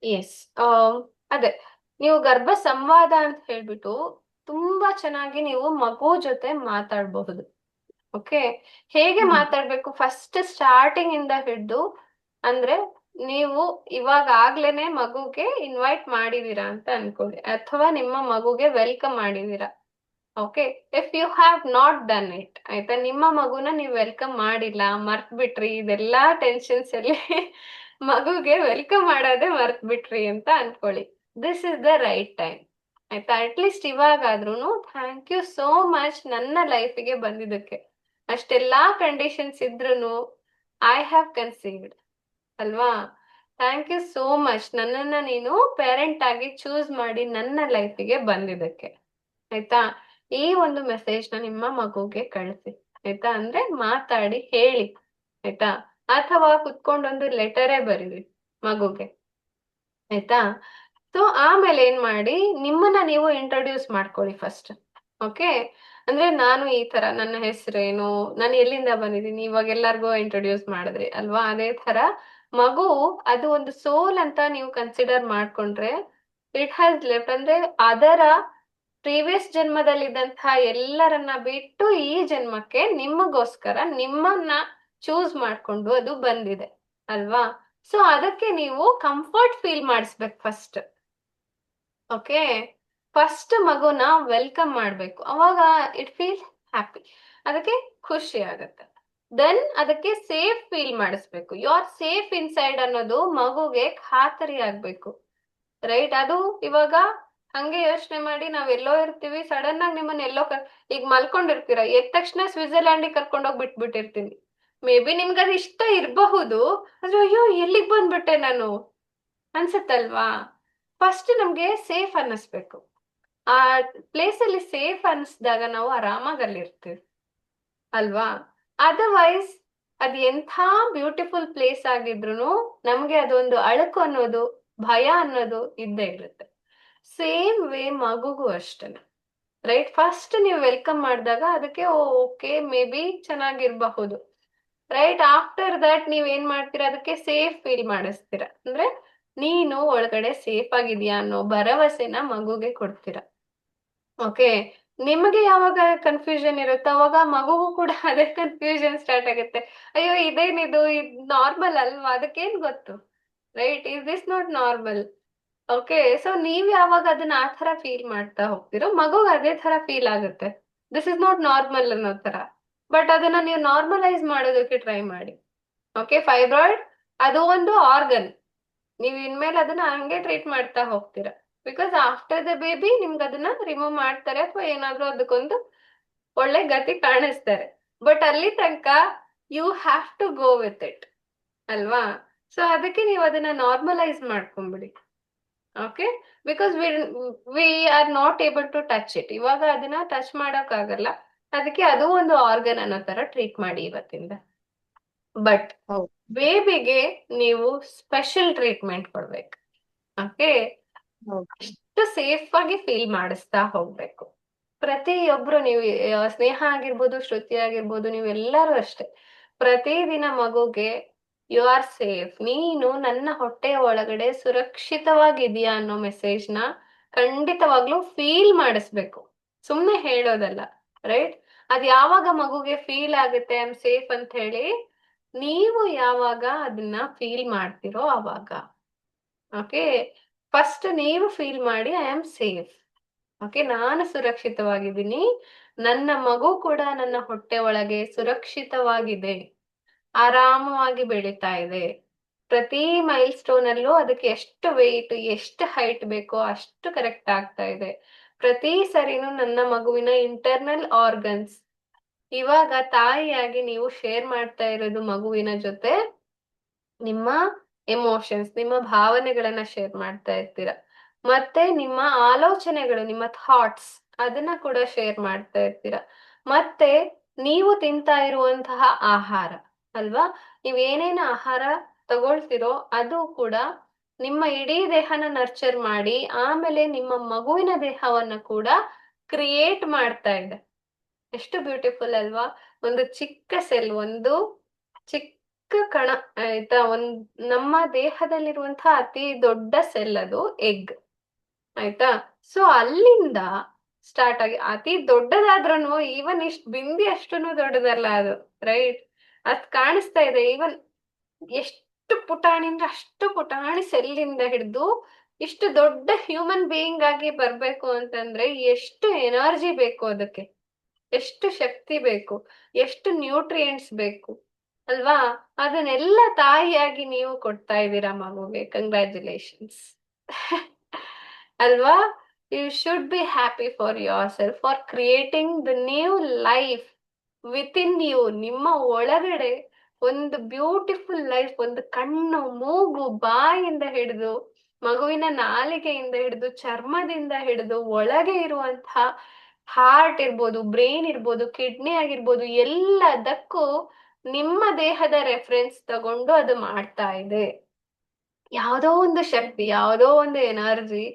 S. ಅದೇ, ನೀವು ಗರ್ಭ ಸಂವಾದ ಅಂತ ಹೇಳ್ಬಿಟ್ಟು ತುಂಬಾ ಚೆನ್ನಾಗಿ ನೀವು ಮಗು ಜೊತೆ ಮಾತಾಡಬಹುದು. ಓಕೆ, ಹೇಗೆ ಹ್ಮ್. ಮಾತಾಡ್ಬೇಕು ಫಸ್ಟ್ ಸ್ಟಾರ್ಟಿಂಗ್ ಇಂದ ಹಿಡ್ದು, ಅಂದ್ರೆ ನೀವು ಇವಾಗ ಆಗ್ಲೇನೆ ಮಗುಗೆ ಇನ್ವೈಟ್ ಮಾಡಿದೀರಾ ಅಂತ ಅನ್ಕೊಳ್ಳಿ, ಅಥವಾ ನಿಮ್ಮ ಮಗುಗೆ ವೆಲ್ಕಮ್ ಮಾಡಿದೀರಾ. Okay, if you have not done it, ಆಯ್ತಾ, ನಿಮ್ಮ ಮಗುನ ನೀವು ವೆಲ್ಕಮ್ ಮಾಡಿಲ್ಲ, ಮರ್ತ್ ಬಿಟ್ರಿ, ಇದೆಲ್ಲಾ ಟೆನ್ಷನ್ಸ್ ಅಲ್ಲಿ ಮಗುಗೆ ವೆಲ್ಕಮ್ ಮಾಡೋದೇ ಮರ್ತ್ ಬಿಟ್ರಿ ಅಂತ ಅನ್ಕೊಳ್ಳಿ. This is the right time. ಆಯ್ತಾ, ಅಟ್ಲೀಸ್ಟ್ ಇವಾಗಾದ್ರೂ ಥ್ಯಾಂಕ್ ಯು ಸೋ ಮಚ್ ನನ್ನ ಲೈಫಿಗೆ ಬಂದಿದ್ದಕ್ಕೆ. ಅಷ್ಟೆಲ್ಲಾ ಕಂಡೀಷನ್ಸ್ ಇದ್ರೂನು ಐ ಹ್ಯಾವ್ ಕನ್ಸೀವ್ಡ್, ಅಲ್ವಾ? ಥ್ಯಾಂಕ್ ಯು ಸೋ ಮಚ್ ನನ್ನನ್ನ ನೀನು ಪೇರೆಂಟ್ ಆಗಿ ಚೂಸ್ ಮಾಡಿ ನನ್ನ ಲೈಫಿಗೆ ಬಂದಿದ್ದಕ್ಕೆ. ಆಯ್ತಾ, ಈ ಒಂದು ಮೆಸೇಜ್ ನ ನಿಮ್ಮ ಮಗುಗೆ ಕಳಿಸಿ. ಆಯ್ತಾ, ಅಂದ್ರೆ ಮಾತಾಡಿ ಹೇಳಿ. ಆಯ್ತಾ, ಅಥವಾ ಕುತ್ಕೊಂಡೊಂದು ಲೆಟರೇ ಬರೀರಿ ಮಗುಗೆ. ಆಯ್ತಾ, ಸೊ ಆಮೇಲೆ ಏನ್ ಮಾಡಿ, ನಿಮ್ಮನ್ನ ನೀವು ಇಂಟ್ರೊಡ್ಯೂಸ್ ಮಾಡ್ಕೊಳ್ಳಿ ಫಸ್ಟ್. ಓಕೆ, ಅಂದ್ರೆ ನಾನು ಈ ತರ, ನನ್ನ ಹೆಸರೇನು, ನಾನು ಎಲ್ಲಿಂದ ಬಂದಿದ್ದೀನಿ, ಇವಾಗ ಎಲ್ಲರಿಗೂ ಇಂಟ್ರೊಡ್ಯೂಸ್ ಮಾಡಿದ್ರಿ ಅಲ್ವಾ, ಅದೇ ತರ ಮಗು ಅದು ಒಂದು ಸೋಲ್ ಅಂತ ನೀವು ಕನ್ಸಿಡರ್ ಮಾಡ್ಕೊಂಡ್ರೆ, ಇಟ್ ಹ್ಯಾಸ್ ಲೆಫ್ಟ್, ಅಂದ್ರೆ ಅದರ ಪ್ರೀವಿಯಸ್ ಜನ್ಮದಲ್ಲಿದ್ದಂತಹ ಎಲ್ಲರನ್ನ ಬಿಟ್ಟು ಈ ಜನ್ಮಕ್ಕೆ ನಿಮಗೋಸ್ಕರ ನಿಮ್ಮನ್ನ ಚೂಸ್ ಮಾಡ್ಕೊಂಡು ಅದು ಬಂದಿದೆ, ಅಲ್ವಾ? ಸೊ ಅದಕ್ಕೆ ನೀವು ಕಂಫರ್ಟ್ ಫೀಲ್ ಮಾಡಿಸ್ಬೇಕು ಫಸ್ಟ್. ಓಕೆ, ಫಸ್ಟ್ ಮಗುನ ವೆಲ್ಕಮ್ ಮಾಡ್ಬೇಕು, ಅವಾಗ ಇಟ್ ಫೀಲ್ ಹ್ಯಾಪಿ, ಅದಕ್ಕೆ ಖುಷಿ ಆಗತ್ತೆ. ದೆನ್ ಅದಕ್ಕೆ ಸೇಫ್ ಫೀಲ್ ಮಾಡಿಸ್ಬೇಕು, ಯು ಆರ್ ಸೇಫ್ ಇನ್ಸೈಡ್ ಅನ್ನೋದು ಮಗುಗೆ ಖಾತರಿ ಆಗ್ಬೇಕು. ರೈಟ್, ಅದು ಇವಾಗ ಹಂಗೆ ಯೋಚನೆ ಮಾಡಿ, ನಾವ್ ಎಲ್ಲೋ ಇರ್ತೀವಿ, ಸಡನ್ ಆಗಿ ನಿಮ್ಮನ್ನ ಎಲ್ಲೋ ಈಗ ಮಲ್ಕೊಂಡಿರ್ತೀರ, ಎದ್ದ ತಕ್ಷಣ ಸ್ವಿಟ್ಜರ್ಲ್ಯಾಂಡಿಗೆ ಕರ್ಕೊಂಡೋಗಿ ಬಿಟ್ಬಿಟ್ಟಿರ್ತೀನಿ. ಮೇ ಬಿ ನಿಮ್ಗೆ ಅದು ಇಷ್ಟ ಇರಬಹುದು, ಆದ್ರೆ ಅಯ್ಯೋ ಎಲ್ಲಿಗ್ ಬಂದ್ಬಿಟ್ಟೆ ನಾನು ಅನ್ಸುತ್ತಲ್ವಾ? ಫಸ್ಟ್ ನಮ್ಗೆ ಸೇಫ್ ಅನ್ನಿಸ್ಬೇಕು. ಆ ಪ್ಲೇಸ್ ಅಲ್ಲಿ ಸೇಫ್ ಅನ್ಸ್ದಾಗ ನಾವು ಆರಾಮಾಗಿ ಅಲ್ಲಿರ್ತೀವಿ, ಅಲ್ವಾ? ಅದರ್ವೈಸ್ ಅದ್ ಎಂಥ ಬ್ಯೂಟಿಫುಲ್ ಪ್ಲೇಸ್ ಆಗಿದ್ರು ನಮ್ಗೆ ಅದೊಂದು ಅಳುಕು ಅನ್ನೋದು, ಭಯ ಅನ್ನೋದು ಇದ್ದೇ ಇರುತ್ತೆ. ಸೇಮ್ ವೇ ಮಗುಗೂ ಅಷ್ಟೇನೆ. ರೈಟ್, ಫಸ್ಟ್ ನೀವು ವೆಲ್ಕಮ್ ಮಾಡಿದಾಗ ಅದಕ್ಕೆ ಓಕೆ ಮೇ ಬಿ ಚೆನ್ನಾಗಿರ್ಬಹುದು. ರೈಟ್, ಆಫ್ಟರ್ ದಟ್ ನೀವ್ ಏನ್ ಮಾಡ್ತೀರಾ, ಅದಕ್ಕೆ ಸೇಫ್ ಫೀಲ್ ಮಾಡಿಸ್ತೀರಾ, ಅಂದ್ರೆ ನೀನು ಒಳಗಡೆ ಸೇಫ್ ಆಗಿದ್ಯಾ ಅನ್ನೋ ಭರವಸೆನ ಮಗುಗೆ ಕೊಡ್ತೀರಾ. ಓಕೆ, ನಿಮಗೆ ಯಾವಾಗ ಕನ್ಫ್ಯೂಷನ್ ಇರುತ್ತೋ ಅವಾಗ ಮಗುಗೂ ಕೂಡ ಅದೇ ಕನ್ಫ್ಯೂಷನ್ ಸ್ಟಾರ್ಟ್ ಆಗುತ್ತೆ. ಅಯ್ಯೋ ಇದೇನಿದು, ಇದು ನಾರ್ಮಲ್ ಅಲ್ವಾ, ಅದಕ್ಕೇನ್ ಗೊತ್ತು? Right, is this not normal? Okay, so ನೀವ್ ಯಾವಾಗ ಅದನ್ನ ಆ ತರ ಫೀಲ್ ಮಾಡ್ತಾ ಹೋಗ್ತಿರೋ ಮಗುಗ್ ಅದೇ ತರ ಫೀಲ್ ಆಗುತ್ತೆ, ದಿಸ್ ಇಸ್ ನಾಟ್ ನಾರ್ಮಲ್ ಅನ್ನೋ ತರ. ಬಟ್ ಅದನ್ನ ನೀವು ನಾರ್ಮಲೈಸ್ ಮಾಡೋದಕ್ಕೆ ಟ್ರೈ ಮಾಡಿ. ಓಕೆ, ಫೈಬ್ರಾಯ್ಡ್ ಅದು ಒಂದು ಆರ್ಗನ್, ನೀವ್ ಇನ್ಮೇಲೆ ಅದನ್ನ ಹಂಗೆ ಟ್ರೀಟ್ ಮಾಡ್ತಾ ಹೋಗ್ತೀರಾ, ಬಿಕಾಸ್ ಆಫ್ಟರ್ ದ ಬೇಬಿ ನಿಮ್ಗೆ ಅದನ್ನ ರಿಮೂವ್ ಮಾಡ್ತಾರೆ ಅಥವಾ ಏನಾದ್ರೂ ಅದಕ್ಕೊಂದು ಒಳ್ಳೆ ಗತಿ ಕಾಣಿಸ್ತಾರೆ. ಬಟ್ ಅಲ್ಲಿ ತನಕ you have to go with it, ಅಲ್ವಾ? ಸೊ ಅದಕ್ಕೆ ನೀವು ಅದನ್ನ ನಾರ್ಮಲೈಸ್ ಮಾಡ್ಕೊಂಬಿಡಿ. Okay, because we are not able to touch it, ಇವಾಗ ಅದನ್ನ ಟಚ್ ಮಾಡಕ್ ಆಗಲ್ಲ, ಅದಕ್ಕೆ ಅದು ಒಂದು ಆರ್ಗನ್ ಅನ್ನೋ ತರ ಟ್ರೀಟ್ ಮಾಡಿ ಇವತ್ತಿಂದ. ಬಟ್ ಹೌದು. ಬೇಬಿಗೆ ನೀವು ಸ್ಪೆಷಲ್ ಟ್ರೀಟ್ಮೆಂಟ್ ಕೊಡ್ಬೇಕು. ಓಕೆ, ಹೌದು. ಅಷ್ಟು ಸೇಫ್ ಆಗಿ ಫೀಲ್ ಮಾಡಿಸ್ತಾ ಹೋಗ್ಬೇಕು. ಪ್ರತಿಯೊಬ್ರು ನೀವು ಸ್ನೇಹ ಆಗಿರ್ಬೋದು, ಶ್ರುತಿ ಆಗಿರ್ಬೋದು, ನೀವೆಲ್ಲರೂ ಅಷ್ಟೇ, ಪ್ರತಿದಿನ ಮಗುಗೆ ಯು ಆರ್ ಸೇಫ್, ನೀನು ನನ್ನ ಹೊಟ್ಟೆಯ ಒಳಗಡೆ ಸುರಕ್ಷಿತವಾಗಿದೆಯಾ ಅನ್ನೋ ಮೆಸೇಜ್ನ ಖಂಡಿತವಾಗ್ಲೂ ಫೀಲ್ ಮಾಡಿಸ್ಬೇಕು, ಸುಮ್ನೆ ಹೇಳೋದಲ್ಲ. ರೈಟ್, ಅದ್ ಯಾವಾಗ ಮಗುಗೆ ಫೀಲ್ ಆಗುತ್ತೆ ಐ ಆಮ್ ಸೇಫ್ ಅಂತ ಹೇಳಿ, ನೀವು ಯಾವಾಗ ಅದನ್ನ ಫೀಲ್ ಮಾಡ್ತಿರೋ ಅವಾಗ. ಓಕೆ, ಫಸ್ಟ್ ನೀವು ಫೀಲ್ ಮಾಡಿ ಐ ಆಮ್ ಸೇಫ್. ಓಕೆ, ನಾನು ಸುರಕ್ಷಿತವಾಗಿದ್ದೀನಿ, ನನ್ನ ಮಗು ಕೂಡ ನನ್ನ ಹೊಟ್ಟೆ ಒಳಗೆ ಸುರಕ್ಷಿತವಾಗಿದೆ, ಆರಾಮವಾಗಿ ಬೆಳೀತಾ ಇದೆ, ಪ್ರತಿ ಮೈಲ್ ಸ್ಟೋನ್ ಅಲ್ಲೂ ಅದಕ್ಕೆ ಎಷ್ಟು ವೆಯ್ಟ್, ಎಷ್ಟು ಹೈಟ್ ಬೇಕೋ ಅಷ್ಟು ಕರೆಕ್ಟ್ ಆಗ್ತಾ ಇದೆ. ಪ್ರತಿ ಸರಿನೂ ನನ್ನ ಮಗುವಿನ ಇಂಟರ್ನಲ್ ಆರ್ಗನ್ಸ್, ಇವಾಗ ತಾಯಿಯಾಗಿ ನೀವು ಶೇರ್ ಮಾಡ್ತಾ ಇರೋದು ಮಗುವಿನ ಜೊತೆ ನಿಮ್ಮ ಎಮೋಷನ್ಸ್, ನಿಮ್ಮ ಭಾವನೆಗಳನ್ನ ಶೇರ್ ಮಾಡ್ತಾ ಇರ್ತೀರ, ಮತ್ತೆ ನಿಮ್ಮ ಆಲೋಚನೆಗಳು, ನಿಮ್ಮ ಥಾಟ್ಸ್, ಅದನ್ನ ಕೂಡ ಶೇರ್ ಮಾಡ್ತಾ ಇರ್ತೀರ. ಮತ್ತೆ ನೀವು ತಿಂತಾ ಇರುವಂತಹ ಆಹಾರ, ಅಲ್ವಾ, ನೀವ್ ಏನೇನು ಆಹಾರ ತಗೊಳ್ತಿರೋ ಅದು ಕೂಡ ನಿಮ್ಮ ಇಡೀ ದೇಹನ ನರ್ಚರ್ ಮಾಡಿ ಆಮೇಲೆ ನಿಮ್ಮ ಮಗುವಿನ ದೇಹವನ್ನ ಕೂಡ ಕ್ರಿಯೇಟ್ ಮಾಡ್ತಾ ಇದೆ. ಎಷ್ಟು ಬ್ಯೂಟಿಫುಲ್ ಅಲ್ವಾ? ಒಂದು ಚಿಕ್ಕ ಸೆಲ್, ಒಂದು ಚಿಕ್ಕ ಚಿಕ್ಕ ಕಣ ಆಯ್ತಾ, ನಮ್ಮ ದೇಹದಲ್ಲಿರುವಂತಹ ಅತಿ ದೊಡ್ಡ ಸೆಲ್ ಅದು ಎಗ್. ಆಯ್ತಾ, ಸೊ ಅಲ್ಲಿಂದ ಸ್ಟಾರ್ಟ್ ಆಗಿ ಅತಿ ದೊಡ್ಡದಾದ್ರೂ ಈವನ್ ಇಷ್ಟು ಬಿಂದಿ ಅಷ್ಟೂನು ದೊಡ್ಡದಲ್ಲ ಅದು, ರೈಟ್? ಅದ್ ಕಾಣಿಸ್ತಾ ಇದೆ. ಈವನ್ ಎಷ್ಟು ಪುಟಾಣಿ ಅಂದ್ರೆ ಅಷ್ಟು ಪುಟಾಣಿ ಸೆಲ್ಲಿಂದ ಹಿಡಿದು ಇಷ್ಟು ದೊಡ್ಡ ಹ್ಯೂಮನ್ ಬೀಯಿಂಗ್ ಆಗಿ ಬರ್ಬೇಕು ಅಂತಂದ್ರೆ ಎಷ್ಟು ಎನರ್ಜಿ ಬೇಕು ಅದಕ್ಕೆ, ಎಷ್ಟು ಶಕ್ತಿ ಬೇಕು, ಎಷ್ಟು ನ್ಯೂಟ್ರಿಯೆಂಟ್ಸ್ ಬೇಕು ಅಲ್ವಾ? ಅದನ್ನೆಲ್ಲ ತಾಯಿಯಾಗಿ ನೀವು ಕೊಡ್ತಾ ಇದ್ದೀರಾ ಮಗುಗೆ. ಕಂಗ್ರ್ಯಾಚುಲೇಷನ್ಸ್. ಅಲ್ವಾ? You should be happy for yourself for creating the new life within you. ನಿಮ್ಮ ಒಳಗಡೆ ಒಂದು ಬ್ಯೂಟಿಫುಲ್ ಲೈಫ್, ಒಂದು ಕಣ್ಣು, ಮೂಗು, ಬಾಯಿಂದ ಹಿಡಿದು ಮಗುವಿನ ನಾಲಿಗೆಯಿಂದ ಹಿಡಿದು ಚರ್ಮದಿಂದ ಹಿಡಿದು ಒಳಗೆ ಇರುವಂತಹ ಹಾರ್ಟ್ ಇರ್ಬೋದು, ಬ್ರೈನ್ ಇರ್ಬೋದು, ಕಿಡ್ನಿ ಆಗಿರ್ಬೋದು, ಎಲ್ಲದಕ್ಕೂ ನಿಮ್ಮ ದೇಹದ ರೆಫರೆನ್ಸ್ ತಗೊಂಡು ಅದು ಮಾಡ್ತಾ ಇದೆ. ಯಾವುದೋ ಒಂದು ಶಕ್ತಿ, ಯಾವುದೋ ಒಂದು ಎನರ್ಜಿ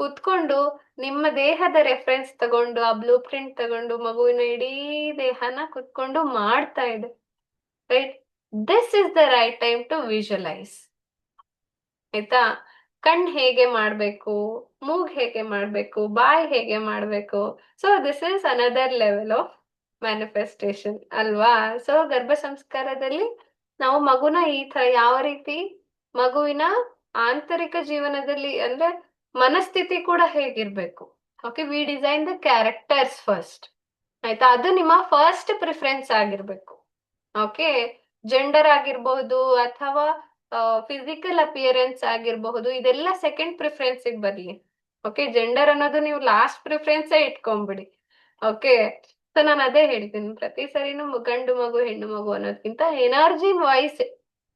ಕುತ್ಕೊಂಡು ನಿಮ್ಮ ದೇಹದ ರೆಫರೆನ್ಸ್ ತಗೊಂಡು ಆ ಬ್ಲೂ ಪ್ರಿಂಟ್ ತಗೊಂಡು ಮಗುವಿನ ಇಡೀ ದೇಹನ ಕುತ್ಕೊಂಡು ಮಾಡ್ತಾ ಇದೆ, right? This is the right time to visualise. ಆಯ್ತಾ? ಕಣ್ ಹೇಗೆ ಮಾಡ್ಬೇಕು, ಮೂಗ್ ಹೇಗೆ ಮಾಡ್ಬೇಕು, ಬಾಯ್ ಹೇಗೆ ಮಾಡ್ಬೇಕು. So this is another level of manifestation ಅಲ್ವಾ? ಸೊ ಗರ್ಭ ಸಂಸ್ಕಾರದಲ್ಲಿ ನಾವು ಮಗುನ ಈ ತರ ಯಾವ ರೀತಿ ಮಗುವಿನ ಆಂತರಿಕ ಜೀವನದಲ್ಲಿ ಅಂದ್ರೆ ಮನಸ್ಥಿತಿ ಕೂಡ ಹೇಗಿರ್ಬೇಕು. Okay, we design the characters first. ಆಯ್ತಾ? ಅದು ನಿಮ್ಮ ಫಸ್ಟ್ ಪ್ರಿಫರೆನ್ಸ್ ಆಗಿರ್ಬೇಕು. ಓಕೆ, ಜೆಂಡರ್ ಆಗಿರ್ಬಹುದು ಅಥವಾ ಫಿಸಿಕಲ್ ಅಪಿಯರೆನ್ಸ್ ಆಗಿರಬಹುದು, ಇದೆಲ್ಲ ಸೆಕೆಂಡ್ ಪ್ರಿಫರೆನ್ಸ್ ಬರ್ಲಿ. ಓಕೆ, ಜೆಂಡರ್ ಅನ್ನೋದು ನೀವು ಲಾಸ್ಟ್ ಪ್ರಿಫರೆನ್ಸ್ ಇಟ್ಕೊಂಡ್ಬಿಡಿ. ಓಕೆ, ಸೊ ನಾನು ಅದೇ ಹೇಳ್ತೀನಿ, ಪ್ರತಿ ಸರಿನೂ ಗಂಡು ಮಗು ಹೆಣ್ಣು ಮಗು ಅನ್ನೋದ್ಕಿಂತ ಎನರ್ಜಿ ವಾಯ್ಸ್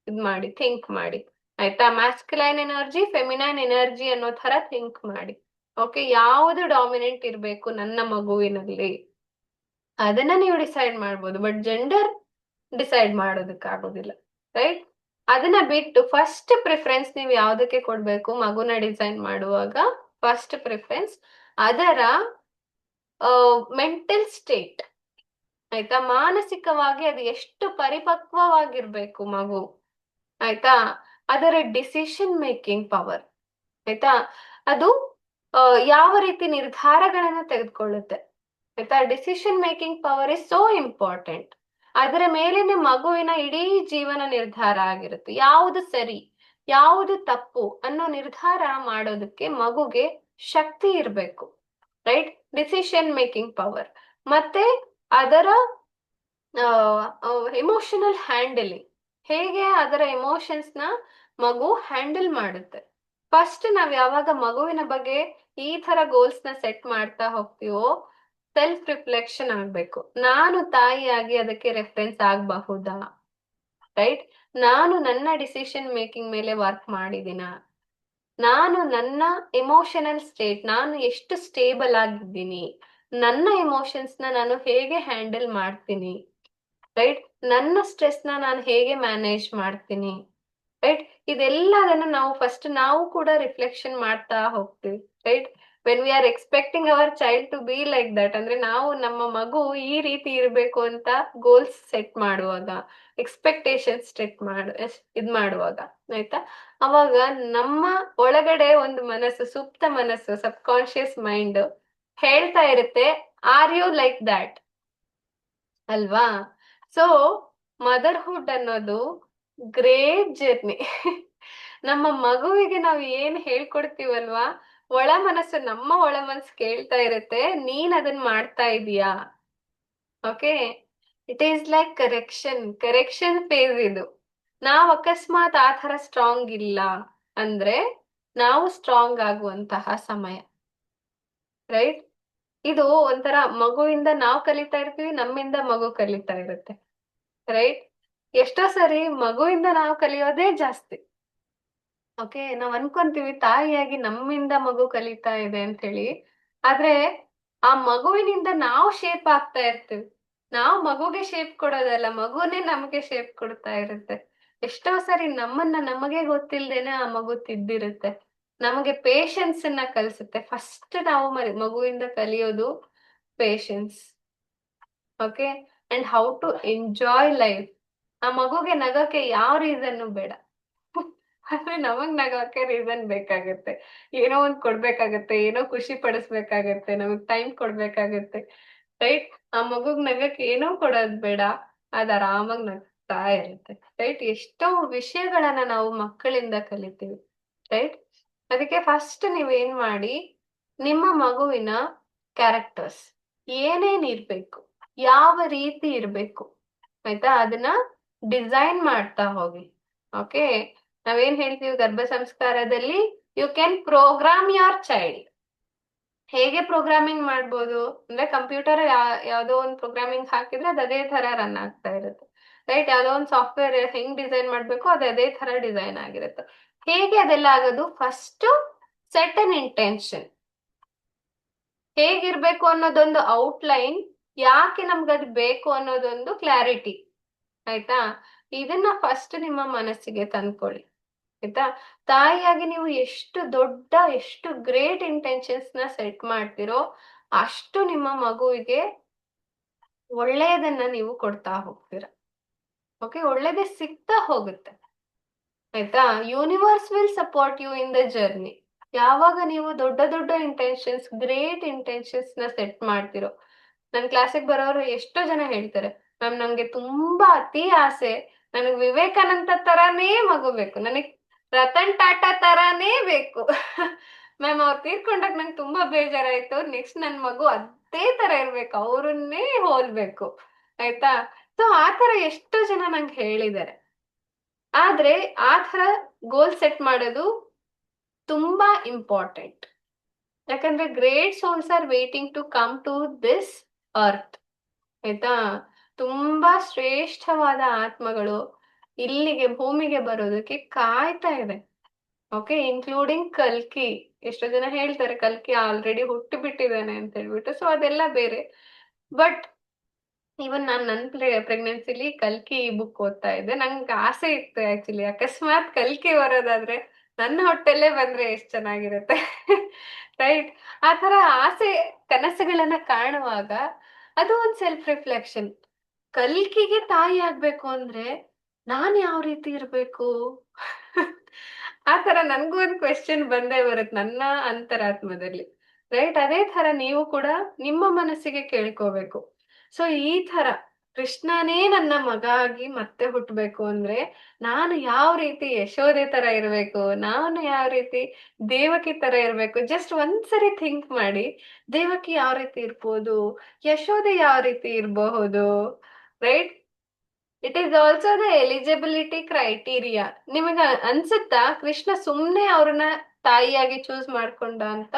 ಇದ್ ಮಾಡಿ, ಥಿಂಕ್ ಮಾಡಿ. ಆಯ್ತಾ? ಮ್ಯಾಸ್ಕ್ಯುಲೈನ್ ಎನರ್ಜಿ, ಫೆಮಿನೈನ್ ಎನರ್ಜಿ ಅನ್ನೋ ತರ ಥಿಂಕ್ ಮಾಡಿ. ಓಕೆ, ಯಾವುದು ಡಾಮಿನೆಂಟ್ ಇರ್ಬೇಕು ನನ್ನ ಮಗುವಿನಲ್ಲಿ ಅದನ್ನ ನೀವು ಡಿಸೈಡ್ ಮಾಡ್ಬೋದು, ಬಟ್ ಜೆಂಡರ್ ಡಿಸೈಡ್ ಮಾಡೋದಕ್ಕಾಗೋದಿಲ್ಲ, ರೈಟ್? ಅದನ್ನ ಬಿಟ್ಟು ಫಸ್ಟ್ ಪ್ರಿಫರೆನ್ಸ್ ನೀವು ಯಾವ್ದಕ್ಕೆ ಕೊಡ್ಬೇಕು ಮಗುನ ಡಿಸೈನ್ ಮಾಡುವಾಗ? ಫಸ್ಟ್ ಪ್ರಿಫರೆನ್ಸ್ ಅದರ ಮೆಂಟಲ್ ಸ್ಟೇಟ್. ಆಯ್ತಾ? ಮಾನಸಿಕವಾಗಿ ಅದು ಎಷ್ಟು ಪರಿಪಕ್ವವಾಗಿರ್ಬೇಕು ಮಗು. ಆಯ್ತಾ? ಅದರ ಡಿಸಿಷನ್ ಮೇಕಿಂಗ್ ಪವರ್. ಆಯ್ತಾ? ಅದು ಯಾವ ರೀತಿ ನಿರ್ಧಾರಗಳನ್ನ ತೆಗೆದುಕೊಳ್ಳುತ್ತೆ. ಆಯ್ತಾ? Decision making power is so important. ಅದರ ಮೇಲಿನ ಮಗುವಿನ ಇಡೀ ಜೀವನ ನಿರ್ಧಾರ ಆಗಿರುತ್ತೆ. ಯಾವುದು ಸರಿ, ಯಾವುದು ತಪ್ಪು ಅನ್ನೋ ನಿರ್ಧಾರ ಮಾಡೋದಕ್ಕೆ ಮಗುಗೆ ಶಕ್ತಿ ಇರಬೇಕು, ರೈಟ್? Decision making power. ಮತ್ತೆ ಅದರ ಎಮೋಷನಲ್ ಹ್ಯಾಂಡಲಿಂಗ್, ಹೇಗೆ ಅದರ ಎಮೋಷನ್ಸ್ ನ ಮಗು ಹ್ಯಾಂಡಲ್ ಮಾಡುತ್ತೆ. ಫಸ್ಟ್ ನಾವ್ ಯಾವಾಗ ಮಗುವಿನ ಬಗ್ಗೆ ಈ ತರ ಗೋಲ್ಸ್ ನ ಸೆಟ್ ಮಾಡ್ತಾ ಹೋಗ್ತೀವೋ ಸೆಲ್ಫ್ ರಿಫ್ಲೆಕ್ಷನ್ ಆಗ್ಬೇಕು. ನಾನು ತಾಯಿಯಾಗಿ ಅದಕ್ಕೆ ರೆಫರೆನ್ಸ್ ಆಗಬಹುದಾ, ರೈಟ್? ನಾನು ನನ್ನ ಡಿಸಿಷನ್ ಮೇಕಿಂಗ್ ಮೇಲೆ ವರ್ಕ್ ಮಾಡಿದಿನ, ನಾನು ನನ್ನ ಎಮೋಷನಲ್ ಸ್ಟೇಟ್, ನಾನು ಎಷ್ಟು ಸ್ಟೇಬಲ್ ಆಗಿದ್ದೀನಿ, ನನ್ನ ಎಮೋಷನ್ಸ್ ನ ನಾನು ಹೇಗೆ ಹ್ಯಾಂಡಲ್ ಮಾಡ್ತೀನಿ, ರೈಟ್? ನನ್ನ ಸ್ಟ್ರೆಸ್ ನ ನಾನು ಹೇಗೆ ಮ್ಯಾನೇಜ್ ಮಾಡ್ತೀನಿ, ರೈಟ್? ಇದೆಲ್ಲದನ್ನ ನಾವು ಫಸ್ಟ್ ನಾವು ಕೂಡ ರಿಫ್ಲೆಕ್ಷನ್ ಮಾಡ್ತಾ ಹೋಗ್ತೀವಿ, right? When we are expecting our child to be like that, ಅಂದ್ರೆ ನಾವು ನಮ್ಮ ಮಗು ಈ ರೀತಿ ಇರ್ಬೇಕು ಅಂತ ಗೋಲ್ಸ್ ಸೆಟ್ ಮಾಡುವಾಗ, ಎಕ್ಸ್ಪೆಕ್ಟೇಷನ್ಸ್ ಇದ್ ಮಾಡುವಾಗ, ಆಯ್ತಾ? ಅವಾಗ ನಮ್ಮ ಒಳಗಡೆ ಒಂದು ಮನಸ್ಸು, ಸುಪ್ತ ಮನಸ್ಸು, ಸಬ್ ಕಾನ್ಶಿಯಸ್ ಮೈಂಡ್ ಹೇಳ್ತಾ ಇರುತ್ತೆ, ಆರ್ ಯು ಲೈಕ್ ದ್ಯಾಟ್ ಅಲ್ವಾ? ಸೊ ಮದರ್ಹುಡ್ ಅನ್ನೋದು ಗ್ರೇಟ್ ಜರ್ನಿ. ನಮ್ಮ ಮಗುವಿಗೆ ನಾವು ಏನ್ ಹೇಳ್ಕೊಡ್ತೀವಲ್ವಾ, ಒಳ ಮನಸ್ಸು, ನಮ್ಮ ಒಳ ಮನಸ್ಸು ಕೇಳ್ತಾ ಇರುತ್ತೆ, ನೀನ್ ಅದನ್ನ ಮಾಡ್ತಾ ಇದೀಯಾ. Okay, it is like correction phase ಇದು. ನಾವ್ ಅಕಸ್ಮಾತ್ ಆ ತರ ಸ್ಟ್ರಾಂಗ್ ಇಲ್ಲ ಅಂದ್ರೆ ನಾವು ಸ್ಟ್ರಾಂಗ್ ಆಗುವಂತಹ ಸಮಯ, ರೈಟ್? ಇದು ಒಂಥರ ಮಗುವಿಂದ ನಾವು ಕಲಿತಾ ಇರ್ತೀವಿ, ನಮ್ಮಿಂದ ಮಗು ಕಲಿತಾ ಇರುತ್ತೆ, ರೈಟ್? ಎಷ್ಟೋ ಸರಿ ಮಗುವಿಂದ ನಾವು ಕಲಿಯೋದೇ ಜಾಸ್ತಿ. ಓಕೆ, ನಾವ್ ಅನ್ಕೊಂತೀವಿ ತಾಯಿಯಾಗಿ ನಮ್ಮಿಂದ ಮಗು ಕಲಿತಾ ಇದೆ ಅಂತ ಹೇಳಿ, ಆದ್ರೆ ಆ ಮಗುವಿನಿಂದ ನಾವು ಶೇಪ್ ಆಗ್ತಾ ಇರ್ತೀವಿ. ನಾವು ಮಗುಗೆ ಶೇಪ್ ಕೊಡೋದಲ್ಲ, ಮಗುನೇ ನಮಗೆ ಶೇಪ್ ಕೊಡ್ತಾ ಇರುತ್ತೆ. ಎಷ್ಟೋ ಸರಿ ನಮ್ಮನ್ನ ನಮಗೆ ಗೊತ್ತಿಲ್ದೇನೆ ಆ ಮಗು ತಿದ್ದಿರುತ್ತೆ, ನಮಗೆ ಪೇಶನ್ಸ್ ಅನ್ನ ಕಲಿಸುತ್ತೆ. ಫಸ್ಟ್ ನಾವು ಮಗುವಿಂದ ಕಲಿಯೋದು patience. Okay, and how to enjoy life. ಆ ಮಗುಗೆ ನಗಕ್ಕೆ ಯಾವ ರೀಸನ್ನು ಬೇಡ. ಆದ್ರೆ ನಮಗ್ ನಗಕ್ಕೆ ರೀಸನ್ ಬೇಕಾಗತ್ತೆ, ಏನೋ ಒಂದ್ ಕೊಡ್ಬೇಕಾಗತ್ತೆ, ಏನೋ ಖುಷಿ ಪಡಿಸ್ಬೇಕಾಗತ್ತೆ, ನಮಗ್ ಟೈಮ್ ಕೊಡ್ಬೇಕಾಗತ್ತೆ. ರೈಟ್? ಆ ಮಗುಗ್ ನಗಕ್ಕೆ ಏನೋ ಕೊಡೋದ್ ಬೇಡ, ಅದ್ ಆರಾಮಾಗ್ ನಗ್ತಾ ಇರುತ್ತೆ. ರೈಟ್? ಎಷ್ಟೋ ವಿಷಯಗಳನ್ನ ನಾವು ಮಕ್ಕಳಿಂದ ಕಲಿತೀವಿ. ರೈಟ್? ಅದಕ್ಕೆ ಫಸ್ಟ್ ನೀವೇನ್ ಮಾಡಿ, ನಿಮ್ಮ ಮಗುವಿನ ಕ್ಯಾರೆಕ್ಟರ್ಸ್ ಏನೇನ್ ಇರ್ಬೇಕು, ಯಾವ ರೀತಿ ಇರ್ಬೇಕು, ಆಯ್ತಾ, ಅದನ್ನ ಡಿಸೈನ್ ಮಾಡ್ತಾ ಹೋಗಿ. ಓಕೆ? ನಾವೇನ್ ಹೇಳ್ತೀವಿ ಗರ್ಭ ಸಂಸ್ಕಾರದಲ್ಲಿ, you can program your child. ಹೇಗೆ ಪ್ರೋಗ್ರಾಮಿಂಗ್ ಮಾಡ್ಬೋದು ಅಂದ್ರೆ, ಕಂಪ್ಯೂಟರ್ ಯಾವ್ದೋ ಒಂದು ಪ್ರೋಗ್ರಾಮಿಂಗ್ ಹಾಕಿದ್ರೆ ಅದು ಅದೇ ತರ ರನ್ ಆಗ್ತಾ ಇರುತ್ತೆ. ರೈಟ್? ಯಾವ್ದೋ ಒಂದು ಸಾಫ್ಟ್ವೇರ್ ಹೆಂಗ್ ಡಿಸೈನ್ ಮಾಡ್ಬೇಕು ಅದು ಅದೇ ತರ ಡಿಸೈನ್ ಆಗಿರುತ್ತೆ. ಹೇಗೆ ಅದೆಲ್ಲ ಆಗೋದು? ಫಸ್ಟ್ ಸೆಟ್ ಅನ್ ಇಂಟೆನ್ಷನ್, ಹೇಗಿರ್ಬೇಕು ಅನ್ನೋದೊಂದು ಔಟ್ಲೈನ್, ಯಾಕೆ ನಮ್ಗದು ಬೇಕು ಅನ್ನೋದೊಂದು ಕ್ಲಾರಿಟಿ. ಆಯ್ತಾ? ಇದನ್ನ ಫಸ್ಟ್ ನಿಮ್ಮ ಮನಸ್ಸಿಗೆ ತಂದ್ಕೊಳ್ಳಿ. ಆಯ್ತಾ? ತಾಯಿಯಾಗಿ ನೀವು ಎಷ್ಟು ದೊಡ್ಡ, ಎಷ್ಟು ಗ್ರೇಟ್ ಇಂಟೆನ್ಷನ್ಸ್ ನ ಸೆಟ್ ಮಾಡ್ತಿರೋ ಅಷ್ಟು ನಿಮ್ಮ ಮಗುವಿಗೆ ಒಳ್ಳೆಯದನ್ನ ನೀವು ಕೊಡ್ತಾ ಹೋಗ್ತೀರ. ಓಕೆ? ಒಳ್ಳೇದೇ ಸಿಗ್ತಾ ಹೋಗುತ್ತೆ. ಆಯ್ತಾ? Universe will support you in the journey. ಯಾವಾಗ ನೀವು ದೊಡ್ಡ ದೊಡ್ಡ ಇಂಟೆನ್ಷನ್ಸ್, ಗ್ರೇಟ್ ಇಂಟೆನ್ಷನ್ಸ್ ನ ಸೆಟ್ ಮಾಡ್ತಿರೋ, ನನ್ ಕ್ಲಾಸಿಗೆ ಬರೋರು ಎಷ್ಟೋ ಜನ ಹೇಳ್ತಾರೆ, ಮ್ಯಾಮ್ ನಂಗೆ ತುಂಬಾ ಅತಿ ಆಸೆ, ನನಗ್ ವಿವೇಕಾನಂದ ತರಾನೇ ಮಗು ಬೇಕು, ನನಗ್ ರತನ್ ಟಾಟಾ ತರಾನೇ ಬೇಕು. ಮ್ಯಾಮ್ ಅವ್ರು ತೀರ್ಕೊಂಡಾಗ ನಂಗೆ ತುಂಬಾ ಬೇಜಾರಾಯ್ತು, ನೆಕ್ಸ್ಟ್ ನನ್ ಮಗು ಅದೇ ತರ ಇರ್ಬೇಕು, ಅವ್ರನ್ನೇ ಹೋಲ್ಬೇಕು. ಆಯ್ತಾ? ಸೊ ಆತರ ಎಷ್ಟೋ ಜನ ನಂಗೆ ಹೇಳಿದ್ದಾರೆ. ಆದ್ರೆ ಆ ತರ ಗೋಲ್ ಸೆಟ್ ಮಾಡೋದು ತುಂಬಾ ಇಂಪಾರ್ಟೆಂಟ್. ಯಾಕಂದ್ರೆ great souls are waiting to come to this earth. ಆಯ್ತಾ? ತುಂಬಾ ಶ್ರೇಷ್ಠವಾದ ಆತ್ಮಗಳು ಇಲ್ಲಿಗೆ ಭೂಮಿಗೆ ಬರೋದಕ್ಕೆ ಕಾಯ್ತಾ ಇದೆ. ಓಕೆ? ಇನ್ಕ್ಲೂಡಿಂಗ್ ಕಲ್ಕಿ. ಎಷ್ಟೋ ಜನ ಹೇಳ್ತಾರೆ ಕಲ್ಕಿ ಆಲ್ರೆಡಿ ಹುಟ್ಟು ಬಿಟ್ಟಿದ್ದಾನೆ ಅಂತ ಹೇಳ್ಬಿಟ್ಟು, ಸೊ ಅದೆಲ್ಲ ಬೇರೆ. ಬಟ್ ಇವನ್ ನನ್ ಪ್ರೆಗ್ನೆನ್ಸಿಲಿ ಕಲ್ಕಿ ಬುಕ್ ಓದ್ತಾ ಇದ್ದೆ. ನಂಗೆ ಆಸೆ ಇತ್ತು ಆಕ್ಚುಲಿ, ಅಕಸ್ಮಾತ್ ಕಲ್ಕಿ ಬರೋದಾದ್ರೆ ನನ್ನ ಹೊಟ್ಟೆಲ್ಲೇ ಬಂದ್ರೆ ಎಷ್ಟ್ ಚೆನ್ನಾಗಿರುತ್ತೆ. ರೈಟ್? ಆ ತರ ಆಸೆ, ಕನಸುಗಳನ್ನ ಕಾಣುವಾಗ ಅದು ಒಂದ್ ಸೆಲ್ಫ್ ರಿಫ್ಲೆಕ್ಷನ್. ಕಲ್ಕಿಗೆ ತಾಯಿ ಆಗ್ಬೇಕು ಅಂದ್ರೆ ನಾನ್ ಯಾವ ರೀತಿ ಇರ್ಬೇಕು? ಆ ತರ ನನ್ಗೂ ಒಂದ್ ಕ್ವೆಶ್ಚನ್ ಬಂದೇ ಬರುತ್ತೆ ನನ್ನ ಅಂತರಾತ್ಮದಲ್ಲಿ. ರೈಟ್? ಅದೇ ತರ ನೀವು ಕೂಡ ನಿಮ್ಮ ಮನಸ್ಸಿಗೆ ಕೇಳ್ಕೋಬೇಕು. ಸೊ ಈ ತರ ಕೃಷ್ಣನೇ ನನ್ನ ಮಗ ಆಗಿ ಮತ್ತೆ ಹುಟ್ಟಬೇಕು ಅಂದ್ರೆ ನಾನು ಯಾವ ರೀತಿ ಯಶೋದೆ ತರ ಇರ್ಬೇಕು, ನಾನು ಯಾವ ರೀತಿ ದೇವಕಿ ತರ ಇರ್ಬೇಕು, ಜಸ್ಟ್ ಒಂದ್ಸರಿ ಥಿಂಕ್ ಮಾಡಿ. ದೇವಕಿ ಯಾವ ರೀತಿ ಇರ್ಬೋದು, ಯಶೋದೆ ಯಾವ ರೀತಿ ಇರಬಹುದು. Right? It is also the eligibility criteria. ನಿಮಗೆ ಅನ್ಸುತ್ತಾ ಕೃಷ್ಣ ಸುಮ್ನೆ ಅವ್ರನ್ನ ತಾಯಿಯಾಗಿ ಚೂಸ್ ಮಾಡ್ಕೊಂಡ ಅಂತ?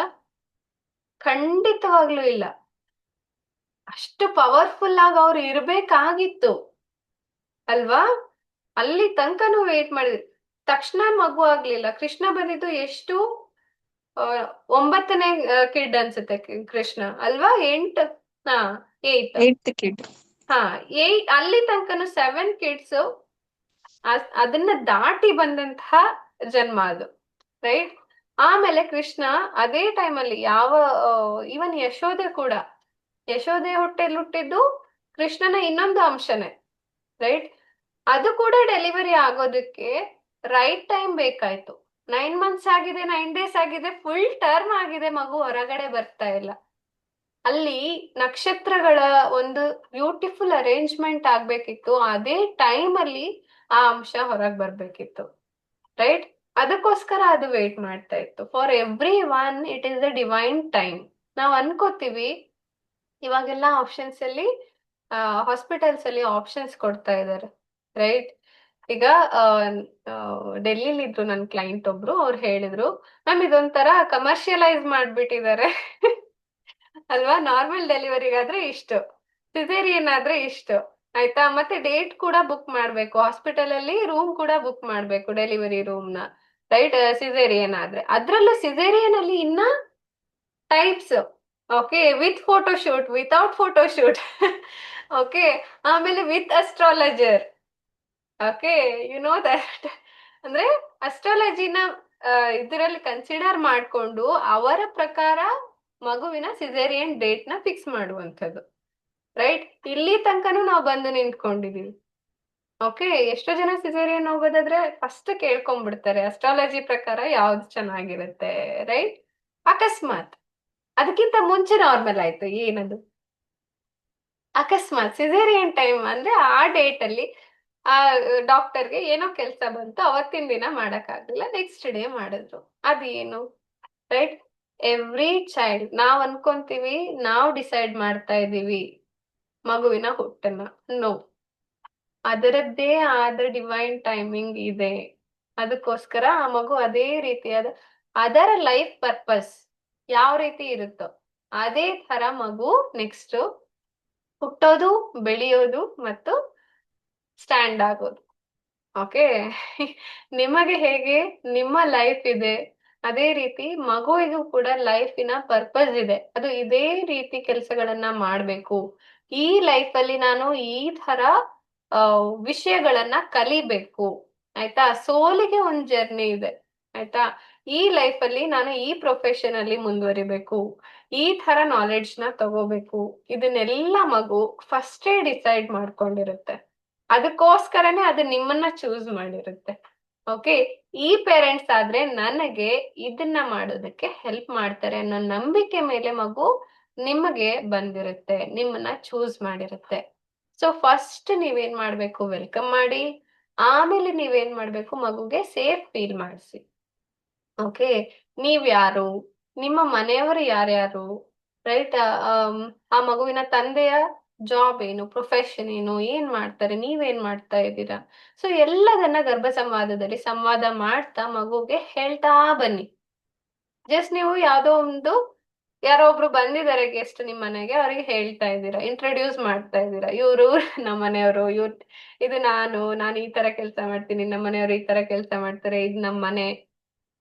ಖಂಡಿತವಾಗ್ಲೂ ಇಲ್ಲ. ಅಷ್ಟು ಪವರ್ಫುಲ್ ಆಗಿ ಅವ್ರು ಇರ್ಬೇಕಾಗಿತ್ತು ಅಲ್ವಾ? ಅಲ್ಲಿ ತನಕನೂ ವೇಟ್ ಮಾಡಿದ್ರಿ, ತಕ್ಷಣ ಮಗು ಆಗ್ಲಿಲ್ಲ. ಕೃಷ್ಣ ಬಂದಿದ್ದು ಎಷ್ಟು, 9ನೇ ಕಿಡ್ ಅನ್ಸುತ್ತೆ ಕೃಷ್ಣ ಅಲ್ವಾ? 8, ಹಾ 8. 8th kid. ಹಾ 8, ಅಲ್ಲಿ ತನಕನು 7 ಕಿಡ್ಸ್ ಅದನ್ನ ದಾಟಿ ಬಂದಂತಹ ಜನ್ಮ ಅದು. ರೈಟ್? ಆಮೇಲೆ ಕೃಷ್ಣ ಅದೇ ಟೈಮಲ್ಲಿ ಯಾವ, ಇವನ್ ಯಶೋದೆ ಕೂಡ, ಯಶೋದೆ ಹೊಟ್ಟೆಲ್ ಹುಟ್ಟಿದ್ದು ಕೃಷ್ಣನ ಇನ್ನೊಂದು ಅಂಶನೇ. ರೈಟ್? ಅದು ಕೂಡ ಡೆಲಿವರಿ ಆಗೋದಕ್ಕೆ ರೈಟ್ ಟೈಮ್ ಬೇಕಾಯ್ತು. 9 ಮಂತ್ಸ್ ಆಗಿದೆ, 9 ಡೇಸ್ ಆಗಿದೆ, ಫುಲ್ ಟರ್ಮ್ ಆಗಿದೆ, ಮಗು ಹೊರಗಡೆ ಬರ್ತಾ ಇಲ್ಲ. ಅಲ್ಲಿ ನಕ್ಷತ್ರಗಳ ಒಂದು ಬ್ಯೂಟಿಫುಲ್ ಅರೇಂಜ್ಮೆಂಟ್ ಆಗ್ಬೇಕಿತ್ತು, ಅದೇ ಟೈಮ್ ಅಲ್ಲಿ ಆ ಅಂಶ ಹೊರಗ್ ಬರ್ಬೇಕಿತ್ತು. ರೈಟ್? ಅದಕ್ಕೋಸ್ಕರ ಅದು ವೇಟ್ ಮಾಡ್ತಾ ಇತ್ತು. For every one it is the divine time. ನಾವ್ ಅನ್ಕೋತೀವಿ ಇವಾಗೆಲ್ಲ ಆಪ್ಷನ್ಸ್ ಅಲ್ಲಿ, ಹಾಸ್ಪಿಟಲ್ಸ್ ಅಲ್ಲಿ ಆಪ್ಷನ್ಸ್ ಕೊಡ್ತಾ ಇದ್ದಾರೆ. ರೈಟ್? ಈಗ ಡೆಲ್ಲಿಲಿ ಇದ್ರು ನನ್ ಕ್ಲೈಂಟ್ ಒಬ್ರು, ಅವ್ರು ಹೇಳಿದ್ರು, ಮ್ಯಾಮ್ ಇದೊಂಥರ ಕಮರ್ಷಿಯಲೈಸ್ ಮಾಡ್ಬಿಟ್ಟಿದ್ದಾರೆ. ಅಲ್ವಾ? ನಾರ್ಮಲ್ ಡೆಲಿವರಿಗಾದ್ರೆ ಇಷ್ಟು, ಸಿಸೇರಿಯನ್ ಆದ್ರೆ ಇಷ್ಟು, ಆಯ್ತಾ, ಮತ್ತೆ ಡೇಟ್ ಕೂಡ ಬುಕ್ ಮಾಡ್ಬೇಕು, ಹಾಸ್ಪಿಟಲ್ ಅಲ್ಲಿ ರೂಮ್ ಕೂಡ ಬುಕ್ ಮಾಡ್ಬೇಕು, ಡೆಲಿವರಿ ರೂಮ್ ನ. ರೈಟ್? ಸಿಸೇರಿಯನ್ ಆದ್ರೆ, ಅದ್ರಲ್ಲೂ ಸಿಸೇರಿಯನ್ ಅಲ್ಲಿ ಇನ್ನ types. Okay? With photoshoot, without photoshoot. Okay? ಆಮೇಲೆ with astrologer. Okay? You know that. ಅಂದ್ರೆ ಅಸ್ಟ್ರಾಲಜಿನ ಇದರಲ್ಲಿ ಕನ್ಸಿಡರ್ ಮಾಡ್ಕೊಂಡು ಅವರ ಪ್ರಕಾರ ಮಗುವಿನ ಸಿಸೇರಿಯನ್ ಡೇಟ್ ನ ಫಿಕ್ಸ್ ಮಾಡುವಂಥದ್ದು. ರೈಟ್? ಇಲ್ಲಿ ತನಕನೂ ನಾವು ಬಂದು ನಿಂತ್ಕೊಂಡಿದೀವಿ. ಓಕೆ, ಎಷ್ಟೋ ಜನ ಸಿಸೇರಿಯನ್ ಹೋಗೋದಾದ್ರೆ ಫಸ್ಟ್ ಕೇಳ್ಕೊಂಡ್ಬಿಡ್ತಾರೆ ಅಸ್ಟ್ರಾಲಜಿ ಪ್ರಕಾರ ಯಾವ್ದು ಚೆನ್ನಾಗಿರುತ್ತೆ, ರೈಟ್? ಅಕಸ್ಮಾತ್ ಅದಕ್ಕಿಂತ ಮುಂಚೆ ನಾರ್ಮಲ್ ಆಯ್ತು, ಏನದು? ಅಕಸ್ಮಾತ್ ಸಿಸೇರಿಯನ್ ಟೈಮ್ ಅಂದ್ರೆ ಆ ಡೇಟ್ ಅಲ್ಲಿ ಆ ಡಾಕ್ಟರ್ಗೆ ಏನೋ ಕೆಲಸ ಬಂತು, ಅವತ್ತಿನ ದಿನ ಮಾಡಕ್ಕಾಗಲಿಲ್ಲ, ನೆಕ್ಸ್ಟ್ ಡೇ ಮಾಡಿದ್ರು. ಅದೇನು? ರೈಟ್? ಎವ್ರಿ ಚೈಲ್ಡ್ ನಾವ್ ಅನ್ಕೊಂತೀವಿ ನಾವ್ ಡಿಸೈಡ್ ಮಾಡ್ತಾ ಇದೀವಿ ಮಗುವಿನ ಹುಟ್ಟನ್ನ. ನೋ, ಅದರದ್ದೇ ಆದ ಡಿವೈನ್ ಟೈಮಿಂಗ್ ಇದೆ. ಅದಕ್ಕೋಸ್ಕರ ಆ ಮಗು ಅದೇ ರೀತಿಯಾದ ಅದರ ಲೈಫ್ ಪರ್ಪಸ್ ಯಾವ ರೀತಿ ಇರುತ್ತೋ ಅದೇ ತರ ಮಗು ನೆಕ್ಸ್ಟ್ ಹುಟ್ಟೋದು, ಬೆಳೆಯೋದು ಮತ್ತು ಸ್ಟ್ಯಾಂಡ್ ಆಗೋದು. ಓಕೆ. ನಿಮಗೆ ಹೇಗೆ ನಿಮ್ಮ ಲೈಫ್ ಇದೆ, ಅದೇ ರೀತಿ ಮಗುವಿಗೂ ಕೂಡ ಲೈಫಿನ ಪರ್ಪಸ್ ಇದೆ. ಅದು ಇದೇ ರೀತಿ ಕೆಲಸಗಳನ್ನ ಮಾಡ್ಬೇಕು, ಈ ಲೈಫ್ ಅಲ್ಲಿ ನಾನು ಈ ತರ ಆ, ವಿಷಯಗಳನ್ನ ಕಲಿಬೇಕು, ಆಯ್ತಾ? ಸೋಲಿಗೆ ಒಂದ್ ಜರ್ನಿ ಇದೆ, ಆಯ್ತಾ? ಈ ಲೈಫ್ ಅಲ್ಲಿ ನಾನು ಈ ಪ್ರೊಫೆಷನ್ ಅಲ್ಲಿ ಮುಂದುವರಿಬೇಕು, ಈ ತರ ನಾಲೆಡ್ಜ್ ನ ತಗೋಬೇಕು, ಇದನ್ನೆಲ್ಲ ಮಗು ಫಸ್ಟೇ ಡಿಸೈಡ್ ಮಾಡ್ಕೊಂಡಿರುತ್ತೆ. ಅದಕ್ಕೋಸ್ಕರನೇ ಅದು ನಿಮ್ಮನ್ನ ಚೂಸ್ ಮಾಡಿರುತ್ತೆ. ಓಕೆ. ಈ ಪೇರೆಂಟ್ಸ್ ಆದ್ರೆ ನನಗೆ ಇದನ್ನ ಮಾಡೋದಕ್ಕೆ ಹೆಲ್ಪ್ ಮಾಡ್ತಾರೆ ಅನ್ನೋ ನಂಬಿಕೆ ಮೇಲೆ ಮಗು ನಿಮಗೆ ಬಂದಿರುತ್ತೆ, ನಿಮ್ಮನ್ನ ಚೂಸ್ ಮಾಡಿರುತ್ತೆ. ಸೊ ಫಸ್ಟ್ ನೀವೇನ್ ಮಾಡ್ಬೇಕು, ವೆಲ್ಕಮ್ ಮಾಡಿ. ಆಮೇಲೆ ನೀವೇನ್ ಮಾಡ್ಬೇಕು, ಮಗುಗೆ ಸೇಫ್ ಫೀಲ್ ಮಾಡಿಸಿ. ಓಕೆ. ನೀವ್ ಯಾರು, ನಿಮ್ಮ ಮನೆಯವರು ಯಾರ್ಯಾರು, ರೈಟ್? ಆ ಮಗುವಿನ ತಂದೆಯ ಜಾಬ್ ಏನು, ಪ್ರೊಫೆಷನ್ ಏನು, ಏನ್ ಮಾಡ್ತಾರೆ, ನೀವೇನ್ ಮಾಡ್ತಾ ಇದ್ದೀರಾ? ಸೊ ಎಲ್ಲದನ್ನ ಗರ್ಭ ಸಂವಾದದಲ್ಲಿ ಸಂವಾದ ಮಾಡ್ತಾ ಮಗುಗೆ ಹೇಳ್ತಾ ಬನ್ನಿ. ಜಸ್ಟ್ ನೀವು ಯಾವ್ದೋ ಒಂದು ಯಾರೋ ಒಬ್ರು ಬಂದಿದ್ದಾರೆ ಗೆಸ್ಟ್ ನಿಮ್ ಮನೆಗೆ, ಅವ್ರಿಗೆ ಹೇಳ್ತಾ ಇದ್ದೀರಾ, ಇಂಟ್ರೊಡ್ಯೂಸ್ ಮಾಡ್ತಾ ಇದ್ದೀರಾ, ಇವ್ರು ನಮ್ಮ ಮನೆಯವರು, ಇದು ನಾನು ಈ ತರ ಕೆಲಸ ಮಾಡ್ತೀನಿ, ನಮ್ಮ ಮನೆಯವರು ಈ ತರ ಕೆಲಸ ಮಾಡ್ತಾರೆ, ಇದು ನಮ್ಮ ಮನೆ.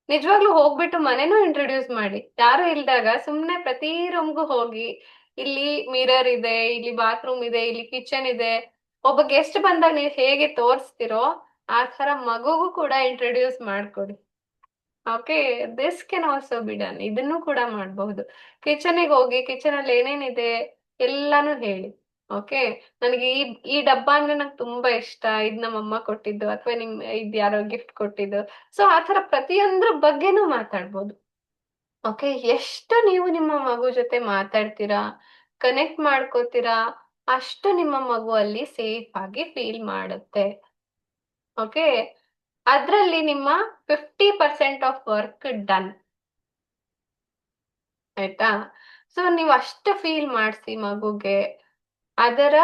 ನಿಜವಾಗ್ಲೂ ಹೋಗ್ಬಿಟ್ಟು ಮನೆನೂ ಇಂಟ್ರೊಡ್ಯೂಸ್ ಮಾಡಿ. ಯಾರು ಇಲ್ದಾಗ ಸುಮ್ನೆ ಪ್ರತಿ ರೂಮ್ಗೂ ಹೋಗಿ ಇಲ್ಲಿ ಮಿರರ್ ಇದೆ, ಇಲ್ಲಿ ಬಾತ್ರೂಮ್ ಇದೆ, ಇಲ್ಲಿ ಕಿಚನ್ ಇದೆ, ಒಬ್ಬ ಗೆಸ್ಟ್ ಬಂದಾಗ ನೀವು ಹೇಗೆ ತೋರಿಸ್ತಿರೋ ಆ ತರ ಮಗುಗೂ ಕೂಡ ಇಂಟ್ರೊಡ್ಯೂಸ್ ಮಾಡ್ಕೊಡಿ. Okay. This can also be done. ಇದನ್ನು ಕೂಡ ಮಾಡಬಹುದು. ಕಿಚನಿಗೆ ಹೋಗಿ ಕಿಚನ್ ಅಲ್ಲಿ ಏನೇನಿದೆ ಎಲ್ಲಾನು ಹೇಳಿ. ಓಕೆ. ನನಗೆ ಈ ಡಬ್ಬ ಅಂದ್ರೆ ನಂಗೆ ತುಂಬಾ ಇಷ್ಟ, ಇದ್ ನಮ್ಮಮ್ಮ ಕೊಟ್ಟಿದ್ದು, ಅಥವಾ ಇದ್ ಯಾರೋ ಗಿಫ್ಟ್ ಕೊಟ್ಟಿದ್ದು. ಸೊ ಆತರ ಪ್ರತಿಯೊಂದ್ರ ಬಗ್ಗೆನೂ ಮಾತಾಡ್ಬೋದು. ಓಕೆ. ಎಷ್ಟು ನೀವು ನಿಮ್ಮ ಮಗು ಜೊತೆ ಮಾತಾಡ್ತೀರಾ, ಕನೆಕ್ಟ್ ಮಾಡ್ಕೋತೀರಾ, ಅಷ್ಟು ನಿಮ್ಮ ಮಗು ಅಲ್ಲಿ ಸೇಫ್ ಆಗಿ ಫೀಲ್ ಮಾಡುತ್ತೆ. ಓಕೆ. ಅದ್ರಲ್ಲಿ ನಿಮ್ಮ 50% ಆಫ್ ವರ್ಕ್ ಡನ್, ಆಯ್ತಾ? ಸೊ ನೀವು ಅಷ್ಟು ಫೀಲ್ ಮಾಡಿಸಿ ಮಗುಗೆ. ಅದರ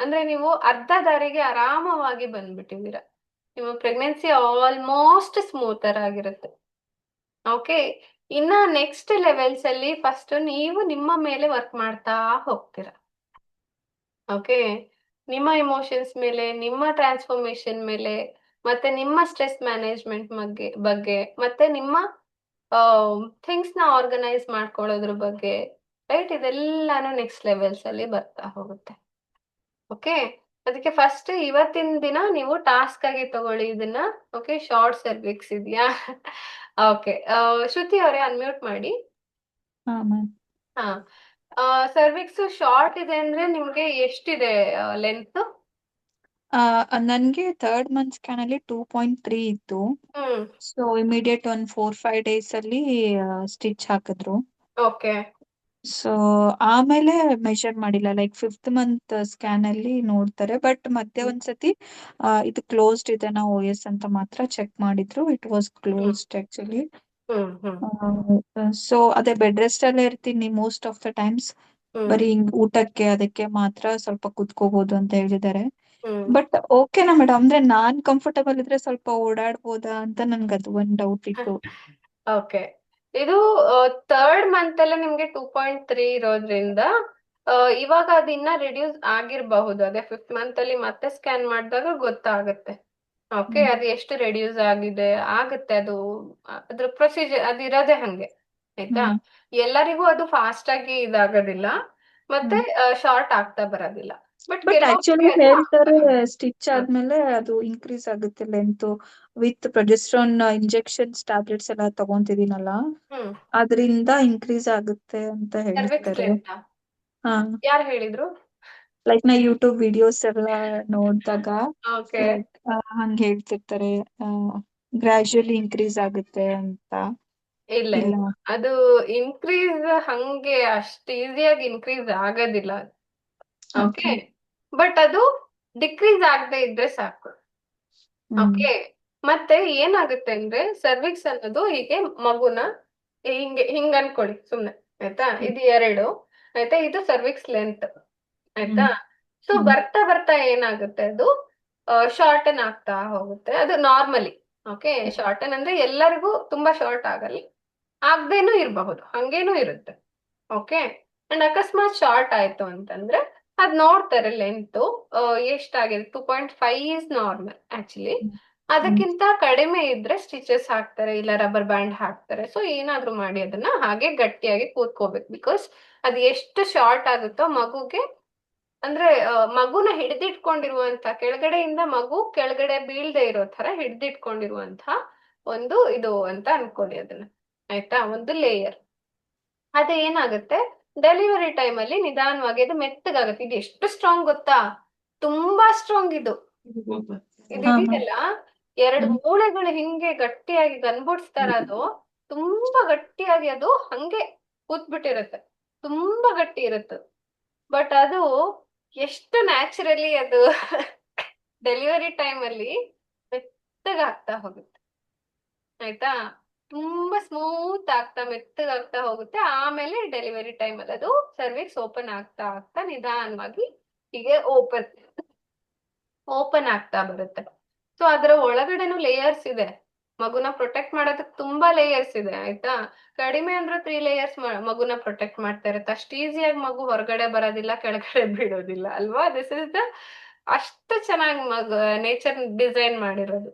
ಅಂದ್ರೆ ನೀವು ಅರ್ಧ ದಾರಿಗೆ ಆರಾಮವಾಗಿ ಬಂದ್ಬಿಟ್ಟಿದ್ದೀರಾ. ನಿಮ್ಮ ಪ್ರೆಗ್ನೆನ್ಸಿ ಆಲ್ಮೋಸ್ಟ್ ಸ್ಮೂತರ್ ಆಗಿರುತ್ತೆ. ಓಕೆ. ಇನ್ನ ನೆಕ್ಸ್ಟ್ ಲೆವೆಲ್ಸ್ ಅಲ್ಲಿ ಫಸ್ಟ್ ನೀವು ನಿಮ್ಮ ಮೇಲೆ ವರ್ಕ್ ಮಾಡ್ತಾ ಹೋಗ್ತೀರಾ. ಓಕೆ. ನಿಮ್ಮ ಇಮೋಷನ್ಸ್ ಮೇಲೆ, ನಿಮ್ಮ ಟ್ರಾನ್ಸ್ಫಾರ್ಮೇಶನ್ ಮೇಲೆ, ಮತ್ತೆ ನಿಮ್ಮ ಸ್ಟ್ರೆಸ್ ಮ್ಯಾನೇಜ್ಮೆಂಟ್ ಬಗ್ಗೆ, ಮತ್ತೆ ನಿಮ್ಮ ಥಿಂಗ್ಸ್ ನ ಆರ್ಗನೈಸ್ ಮಾಡ್ಕೊಳ್ಳೋದ್ರ ಬಗ್ಗೆ, ರೈಟ್? ಇದೆಲ್ಲಾನು ನೆಕ್ಸ್ಟ್ ಲೆವೆಲ್ಸ್ ಅಲ್ಲಿ ಬರ್ತಾ ಹೋಗುತ್ತೆ. ಓಕೆ. ಅದಕ್ಕೆ ಫಸ್ಟ್ ಇವತ್ತಿನ ದಿನ ನೀವು ಟಾಸ್ಕ್ ಆಗಿ ತಗೊಳ್ಳಿ ಇದನ್ನ. ಓಕೆ. ಶಾರ್ಟ್ ಸರ್ವಿಕ್ಸ್ ಇದೆಯಾ? ಓಕೆ. ಶ್ರುತಿ ಅವರೇ ಅನ್ಮ್ಯೂಟ್ ಮಾಡಿ. ಹಾ ಮ್ಯಾಮ್. ಹಾ. ಸರ್ವಿಕ್ಸ್ ಶಾರ್ಟ್ ಇದೆ ಅಂದ್ರೆ ನಿಮ್ಗೆ ಎಷ್ಟಿದೆ ಲೆಂತ್? ನನ್ಗೆ 3rd ಮಂತ್ ಸ್ಕ್ಯಾನ್ ಅಲ್ಲಿ 2.3 ಇತ್ತು. ಹ್ಮ್. ಸೊ ಇಮಿಡಿಯೇಟ್ ಒಂದ್ 4-5 ಡೇಸ್ ಅಲ್ಲಿ ಸ್ಟಿಚ್ ಹಾಕಿದ್ರು. ಓಕೆ. ಸೊ ಆಮೇಲೆ ಮೆಷರ್ ಮಾಡಿಲ್ಲ, ಲೈಕ್ 5th ಮಂತ್ ಸ್ಕ್ಯಾನ್ ಅಲ್ಲಿ ನೋಡ್ತಾರೆ, ಬಟ್ ಮತ್ತೆ ಒಂದ್ಸತಿ ಇದು ಕ್ಲೋಸ್ಡ್ ಇದೆ ನಾವು OS ಅಂತ ಮಾತ್ರ ಚೆಕ್ ಮಾಡಿದ್ರು. It was hmm closed actually. Hmm hmm so ಅದೇ ಬೆಡ್ ರೆಸ್ಟ್ ಅಲ್ಲೇ ಇರ್ತೀನಿ ಮೋಸ್ಟ್ ಆಫ್ ದ ಟೈಮ್ಸ್. ಹ್ಮ್ ಬರೀ ಹಿಂಗ್ ಊಟಕ್ಕೆ ಅದಕ್ಕೆ ಮಾತ್ರ ಸ್ವಲ್ಪ ಕುತ್ಕೋಬಹುದು ಅಂತ ಹೇಳಿದ್ದಾರೆ. ಹ್ಮ್ ಬಟ್ ಓಕೆನಾ ಮೇಡಮ್, ಅಂದ್ರೆ ನಾನ್ ಕಂಫರ್ಟಬಲ್ ಇದ್ರೆ ಸ್ವಲ್ಪ ಓಡಾಡ್ಬೋದಾ ಅಂತ ನನ್ಗೆ ಅದು ಒಂದ್ ಡೌಟ್ ಇತ್ತು. ಓಕೆ. ಇದು 3rd ಮಂತ್ ಅಲ್ಲೇ ನಿಮ್ಗೆ 2.3 ಇರೋದ್ರಿಂದ ಇವಾಗ ಅದು ಇನ್ನ ರಿಡ್ಯೂಸ್ ಆಗಿರಬಹುದು. ಅದೇ 5th ಮಂತ್ ಅಲ್ಲಿ ಮತ್ತೆ ಸ್ಕ್ಯಾನ್ ಮಾಡಿದಾಗ ಗೊತ್ತಾಗುತ್ತೆ. ಓಕೆ. ಹ್ಮ್ ಅದು ಎಷ್ಟು ರೆಡ್ಯೂಸ್ ಆಗಿದೆ ಆಗುತ್ತೆ. ಅದು ಅದ್ರ ಪ್ರೊಸೀಜರ್ ಅದು ಇರೋದೇ ಹಂಗೆ, ಆಯ್ತಾ? ಹ್ಮ್ ಎಲ್ಲರಿಗೂ ಅದು ಫಾಸ್ಟ್ ಆಗಿ ಇದಾಗೋದಿಲ್ಲ, ಮತ್ತೆ ಹ್ಮ್ ಶಾರ್ಟ್ ಆಗ್ತಾ ಬರೋದಿಲ್ಲ. ಬಟ್ ಬಟ್ ಆಕ್ಚುಲಿ ಕೆಲವೊಬ್ಬರಿಗೆ ಅದು ಹೇಳ್ತಾರೆ ಆಗ್ತಾ ಸ್ಟಿಚ್ ಬರುತ್ತೆ. ಆದ್ಮೇಲೆ ಅದು ಇನ್ಕ್ರೀಸ್ ಆಗುತ್ತೆ length with progesterone injections tablets ಎಲ್ಲ ತಗೊಂತಿದೀನಲ್ಲ, ಹ್ಮ್. ಅದರಿಂದ ಇನ್ಕ್ರೀಸ್ ಆಗುತ್ತೆ ಅಂತ ಸರ್ವಿಕ್ಸ್ ಹೇಳ್ತಾರೆ. ಲೆಂತ್ ಹಾ. ಯಾರು ಹೇಳಿದ್ರು? ಲೈಕ್ ನಾ ಯೂಟ್ಯೂಬ್ ವಿಡಿಯೋಸ್ ಎಲ್ಲ ನೋಡಿದಾಗ ಓಕೆ. ಲೈಕ್ ಹಂಗ ಹೇಳ್ತಿರ್ತಾರೆ ಗ್ರಾಜುಯಲಿ ಇನ್ಕ್ರೀಸ್ ಆಗುತ್ತೆ ಅಂತ. ಇಲ್ಲ ಇಲ್ಲ. ಇಲ್ಲ, ಅದು ಇನ್ಕ್ರೀಸ್ ಹಂಗೆ ಅಷ್ಟು ಈಸಿಯಾಗಿ ಇನ್ಕ್ರೀಸ್ ಆಗೋದಿಲ್ಲ. ಓಕೆ. ಓಕೆ. ಬಟ್ ಅದು ಡಿಕ್ರೀಸ್ ಆಗದೆ ಇದ್ರೆ ಸಾಕು. ಹ್ಮ್ ಓಕೆ. ಮತ್ತೆ ಏನಾಗುತ್ತೆ ಅಂದ್ರೆ ಸರ್ವಿಕ್ಸ್ ಅನ್ನೋದು ಹೀಗೆ ಮಗುನ ಹಿಂಗೆ ಹಿಂಗ್ ಅನ್ಕೊಳ್ಳಿ ಸುಮ್ನೆ. ಆಯ್ತಾ, ಹ್ಮ್ ಇದು ಎರಡು. ಆಯ್ತಾ, ಇದು ಸರ್ವಿಕ್ಸ್ ಲೆಂತ್. ಆಯ್ತಾ. ಹ್ಮ್ ಸೊ ಹ್ಮ್ ಬರ್ತಾ ಬರ್ತಾ ಏನಾಗುತ್ತೆ, ಅದು ಶಾರ್ಟನ್ ಆಗ್ತಾ ಹೋಗುತ್ತೆ. ಅದು ನಾರ್ಮಲಿ. ಓಕೆ. ಶಾರ್ಟನ್ ಅಂದ್ರೆ ಎಲ್ಲರಿಗೂ ತುಂಬಾ ಶಾರ್ಟ್ ಆಗಲ್ಲ, ಆಗದೇನೂ ಇರಬಹುದು, ಹಂಗೇನೂ ಇರುತ್ತೆ. ಓಕೆ. ಅಂಡ್ ಅಕಸ್ಮಾತ್ ಶಾರ್ಟ್ ಆಯ್ತು ಅಂತಂದ್ರೆ ಅದ್ ನೋಡ್ತಾರೆ ಲೆಂತ್ ಎಷ್ಟಾಗಿದೆ. 2.5 ಈಸ್ ನಾರ್ಮಲ್ ಆಕ್ಚುಲಿ. ಹ್ಮ್ ಅದಕ್ಕಿಂತ ಕಡಿಮೆ ಇದ್ರೆ ಸ್ಟಿಚಸ್ ಹಾಕ್ತಾರೆ, ಇಲ್ಲ ರಬ್ಬರ್ ಬ್ಯಾಂಡ್ ಹಾಕ್ತಾರೆ. ಸೊ ಏನಾದ್ರೂ ಮಾಡಿ ಅದನ್ನ ಹಾಗೆ ಗಟ್ಟಿಯಾಗಿ ಕೂತ್ಕೋಬೇಕು. ಬಿಕಾಸ್ ಅದು ಎಷ್ಟು ಶಾರ್ಟ್ ಆಗುತ್ತೋ ಮಗುಗೆ, ಅಂದ್ರೆ ಮಗುನ ಹಿಡಿದಿಟ್ಕೊಂಡಿರುವಂತ, ಕೆಳಗಡೆಯಿಂದ ಮಗು ಕೆಳಗಡೆ ಬೀಳ್ದೆ ಇರೋ ತರ ಹಿಡಿದಿಟ್ಕೊಂಡಿರುವಂತ ಒಂದು ಇದು ಅಂತ ಅನ್ಕೊಳ್ಳಿ ಅದನ್ನ. ಆಯ್ತಾ, ಒಂದು ಲೇಯರ್. ಅದು ಏನಾಗುತ್ತೆ, ಡೆಲಿವರಿ ಟೈಮ್ ಅಲ್ಲಿ ನಿಧಾನವಾಗಿ ಅದು ಮೆತ್ತಗಾಗುತ್ತೆ. ಇದು ಎಷ್ಟು ಸ್ಟ್ರಾಂಗ್ ಗೊತ್ತಾ, ತುಂಬಾ ಸ್ಟ್ರಾಂಗ್ ಇದು. ಇದು ಹಾ ಹಾ ಇದೆಯಲ್ಲ, ಎರಡು ಹ್ಮ್ ಮೂಳೆಗಳು ಹಿಂಗೆ ಗಟ್ಟಿಯಾಗಿ ಗನ್ಬಿಡ್ಸ್ತಾರ, ಅದು ತುಂಬಾ ಗಟ್ಟಿಯಾಗಿ ಅದು ಹಂಗೆ ಕೂತ್ಬಿಟ್ಟಿರುತ್ತೆ. ತುಂಬಾ ಗಟ್ಟಿ ಇರುತ್ತೆ. ಬಟ್ ಅದು ಎಷ್ಟು ನ್ಯಾಚುರಲಿ ಅದು ಡೆಲಿವರಿ ಟೈಮ್ ಅಲ್ಲಿ ಮೆತ್ತಗಾಗ್ತಾ ಹೋಗುತ್ತೆ. ಆಯ್ತಾ, ತುಂಬಾ ಸ್ಮೂತ್ ಆಗ್ತಾ ಮೆತ್ತಗಾಗ್ತಾ ಹೋಗುತ್ತೆ. ಆಮೇಲೆ ಡೆಲಿವರಿ ಟೈಮ್ ಅಲ್ಲಿ ಅದು ಸರ್ವಿಕ್ಸ್ ಓಪನ್ ಆಗ್ತಾ ಆಗ್ತಾ ನಿಧಾನವಾಗಿ ಹೀಗೆ ಓಪನ್ ಆಗ್ತಾ ಬರುತ್ತೆ. ಸೊ ಅದರ ಒಳಗಡೆನು ಲೇಯರ್ಸ್ ಇದೆ. ಮಗುನ ಪ್ರೊಟೆಕ್ಟ್ ಮಾಡೋದಕ್ಕೆ ತುಂಬಾ ಲೇಯರ್ಸ್ ಇದೆ. ಆಯ್ತಾ, ಕಡಿಮೆ ಅಂದ್ರೆ 3 ಲೇಯರ್ಸ್ ಮಗುನ ಪ್ರೊಟೆಕ್ಟ್ ಮಾಡ್ತಾ ಇರುತ್ತೆ. ಅಷ್ಟು ಈಸಿಯಾಗಿ ಮಗು ಹೊರಗಡೆ ಬರೋದಿಲ್ಲ, ಕೆಳಗಡೆ ಬೀಳೋದಿಲ್ಲ ಅಲ್ವಾ. ದಿಸ್ ಇಸ್ ದ ಅಷ್ಟು ಚೆನ್ನಾಗಿ ನೇಚರ್ ಡಿಸೈನ್ ಮಾಡಿರೋದು.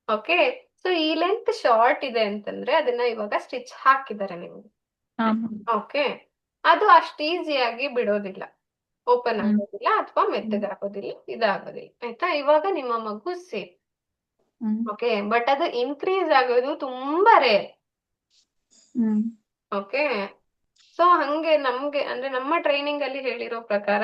ಓಕೆ. ಸೊ ಈ ಲೆಂತ್ ಶಾರ್ಟ್ ಇದೆ ಅಂತಂದ್ರೆ ಅದನ್ನ ಇವಾಗ ಸ್ಟಿಚ್ ಹಾಕಿದ್ದಾರೆ ನಿಮ್ಗೆ. ಹಾ ಓಕೆ. ಅದು ಅಷ್ಟು ಈಸಿಯಾಗಿ ಬಿಡೋದಿಲ್ಲ, ಓಪನ್ ಹ್ಮ್ ಆಗೋದಿಲ್ಲ ಅಥವಾ ಹ್ಮ್ ಮೆತ್ತಗಾಗೋದಿಲ್ಲ, ಇದಾಗೋದಿಲ್ಲ. ಆಯ್ತಾ, ಇವಾಗ ನಿಮ್ಮ ಮಗು ಸೇಫ್. Hmm okay. ಬಟ್ ಅದು ಇನ್ಕ್ರೀಸ್ ಆಗೋದು ತುಂಬಾ ರೇರ್. ಹ್ಮ್ ಓಕೆ. ಸೊ ಹಂಗೆ ನಮ್ಗೆ ಅಂದ್ರೆ ನಮ್ಮ ಟ್ರೈನಿಂಗ್ ಅಲ್ಲಿ ಹೇಳಿರೋ ಪ್ರಕಾರ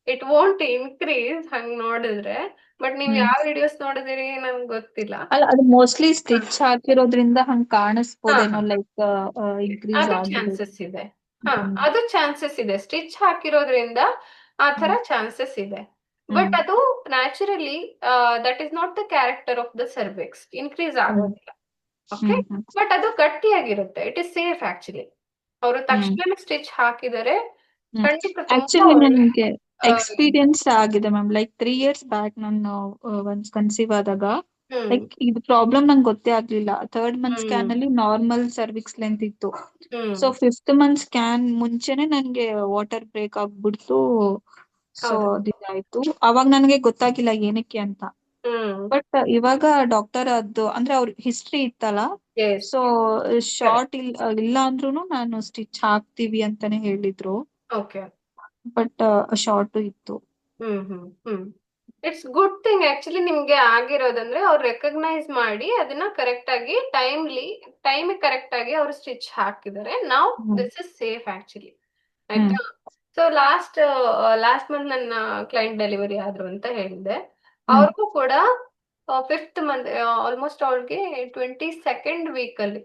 ಇಟ್ ವೋಂಟ್ ಇನ್ಕ್ರೀಸ್ ಹಂಗ್ ನೋಡಿದ್ರೆ. ಬಟ್ ನೀವ್ ಹ್ಮ್ ಯಾವ ವಿಡಿಯೋಸ್ ನೋಡಿದಿರಿ ನನ್ಗೆ ಗೊತ್ತಿಲ್ಲ. ಅಲ್ಲ ಅದು ಮೋಸ್ಟ್ಲಿ ಹಾ ಸ್ಟಿಚ್ ಹಾಕಿರೋದ್ರಿಂದ ಹಂಗ್ ಹಾ ಕಾಣಿಸ್ಬೋದೇನೋ, ಹಾ. ಲೈಕ್ ಇನ್ಕ್ರೀಸ್ ಅದು ಆಗಿದೆ. ಚಾನ್ಸಸ್ ಇದೆ. ಹಾ, ಹ್ಮ್ ಅದು ಚಾನ್ಸಸ್ ಇದೆ. ಸ್ಟಿಚ್ ಹಾಕಿರೋದ್ರಿಂದ ಆ ತರ ಹ್ಮ್ ಚಾನ್ಸಸ್ ಇದೆ. ಬಟ್ ಹ್ಮ್ ಅದು naturally that is not the character of the cervix. Increase hmm ಆಗೋದಿಲ್ಲ. ಓಕೆ. ಹ್ಮ್ ಹ್ಮ್ ಬಟ್ ಅದು ಗಟ್ಟಿಯಾಗಿರುತ್ತೆ. It is safe actually. ಅವರು ಹ್ಮ್ ತಕ್ಷಣ ಸ್ಟಿಚ್ ಹಾಕಿದರೆ ಹ್ಮ್ ಖಂಡಿತ ತುಂಬಾ ಆಕ್ಚುಲಿ ಒಳ್ಳೆ. ನನ್ಗೆ ಆ, ಎಕ್ಸ್ಪೀರಿಯನ್ಸ್ ಆಗಿದೆ ಮ್ಯಾಮ್. ಲೈಕ್ 3 ಇಯರ್ಸ್ ಬ್ಯಾಕ್ ನಾನು ಒನ್ಸ್ ಕನ್ಸೀವ್ ಆದಾಗ ಹ್ಮ್ ಲೈಕ್ ಇದು ಪ್ರಾಬ್ಲಮ್ ನಂಗೆ ಗೊತ್ತೇ ಆಗ್ಲಿಲ್ಲ. 3rd ಮಂತ್ ಹ್ಮ್ ಸ್ಕ್ಯಾನ್ ಅಲ್ಲಿ ನಾರ್ಮಲ್ ಸರ್ವಿಕ್ಸ್ ಲೆಂತ್ ಇತ್ತು. ಹ್ಮ್ ಸೊ 5th ಮಂತ್ ಸ್ಕ್ಯಾನ್ ಮುಂಚೆನೆ ನನ್ಗೆ ವಾಟರ್ ಬ್ರೇಕ್ ಆಗ್ಬಿಡ್ತು. ಸೊ ಹೌದು. ಅದಿದಾಯ್ತು. ಅವಾಗ ನನ್ಗೆ ಗೊತ್ತಾಗಿಲ್ಲ ಏನಕ್ಕೆ ಅಂತ. ಹ್ಮ್. ಬಟ್ ಇವಾಗ ಡಾಕ್ಟರ್ ಅದು ಅಂದ್ರೆ ಅವ್ರ ಹಿಸ್ಟ್ರಿ ಇತ್ತಲ್ಲ, ಎಸ್. So correct. ಶಾರ್ಟ್ ಇಲ್ಲ ಅಂದ್ರೂನು ನಾನು ಸ್ಟಿಚ್ ಹಾಕ್ತೀವಿ ಅಂತಾನೆ ಹೇಳಿದ್ರು. ಓಕೆ. ಬಟ್ ಶಾರ್ಟ್ ಇತ್ತು. Hmm. It's good thing actually. ನಿಮ್ಗೆ ಆಗಿರೋದಂದ್ರೆ ಅವ್ರು ರೆಕಗ್ನೈಸ್ ಮಾಡಿ ಅದನ್ನ ಕರೆಕ್ಟ್ ಆಗಿ ಟೈಮ್ ಕರೆಕ್ಟ್ ಆಗಿ ಅವ್ರು ಸ್ಟಿಚ್ ಹಾಕಿದ್ದಾರೆ. ನಾವು hmm this is safe actually. Hmm ಆಯ್ತಾ. ಸೊ ಲಾಸ್ಟ್ ಮಂತ್ ನನ್ನ ಕ್ಲೈಂಟ್ ಡೆಲಿವರಿ ಆದ್ರು ಅಂತ ಹೇಳಿದೆ. ಹ್ಮ್ ಅವ್ರಿಗೂ ಕೂಡ 5th ಮಂತ್ ಆಲ್ಮೋಸ್ಟ್ ಅವ್ರಿಗೆ 22nd ವೀಕ್ ಅಲ್ಲಿ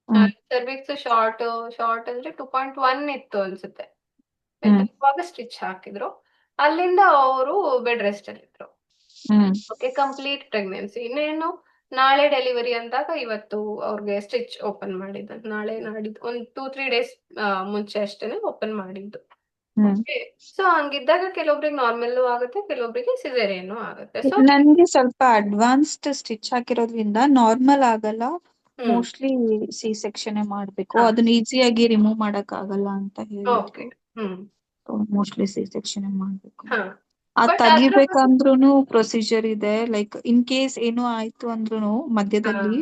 ಹ್ಮ್ ಸರ್ವಿಕ್ಸ್ ಶಾರ್ಟ್ ಶಾರ್ಟ್ ಅಂದ್ರೆ 2.1 ಇತ್ತು ಅನ್ಸುತ್ತೆ. ಆಯ್ತಾ, ಹ್ಮ್ ಇವಾಗ ಸ್ಟಿಚ್ ಹಾಕಿದ್ರು. ಅಲ್ಲಿಂದ ಅವರು ಬೆಡ್ ರೆಸ್ಟ್ ಅಲ್ಲಿ ಇದ್ರು. ಹ್ಮ್ ಓಕೆ. Complete pregnancy. ಇನ್ನೇನು ನಾಳೆ ಡೆಲಿವರಿ ಅಂದಾಗ ಇವತ್ತು ಅವ್ರಿಗೆ ಸ್ಟಿಚ್ ಓಪನ್ ಮಾಡಿದ್ದು. ನಾಳೆ ನಾಡಿದ್ದು ಒಂದು 2-3 ಡೇಸ್ ಮುಂಚೆ ಅಷ್ಟೇನೆ ಓಪನ್ ಮಾಡಿದ್ದು. ಹ್ಮ್ ಓಕೆ. ಸೊ ಹಂಗಿದ್ದಾಗ ಕೆಲವೊಬ್ರಿಗೆ ನಾರ್ಮಲ್ ಆಗುತ್ತೆ, ಕೆಲವೊಬ್ರಿಗೆ ಸಿಸೇರಿಯನ್ನು ಆಗುತ್ತೆ. ಸೊ ನನ್ಗೆ ಸ್ವಲ್ಪ ಅಡ್ವಾನ್ಸ್ಡ್ ಸ್ಟಿಚ್ ಹಾಕಿರೋದ್ರಿಂದ ನಾರ್ಮಲ್ ಆಗಲ್ಲ. ಹ್ಮ್. ಮೋಸ್ಟ್ಲಿ ಸಿ ಸೆಕ್ಷನ್ ಮಾಡ್ಬೇಕು. ಹಾ. ಅದನ್ನ ಈಸಿಯಾಗಿ ರಿಮೂವ್ ಮಾಡಕ್ ಆಗಲ್ಲ ಅಂತ ಓಕೆ. ಹೇಳಿದ್ರು. ಹ್ಮ್. ಮೋಸ್ಟ್ಲಿ ಸಿ ಸೆಕ್ಷನ್ ಮಾಡ್ಬೇಕು. ಹಾ. ಅದ್ ಬಟ್ ಅದ್ರ ಬಗ್ಗೆ ತೆಗಿಬೇಕಂದ್ರೂನು ಪ್ರೊಸೀಜರ್ ಇದೆ. ಲೈಕ್ ಇನ್ ಕೇಸ್ ಏನೋ ಆಯ್ತು ಅಂದ್ರೂನು ಮಧ್ಯದಲ್ಲಿ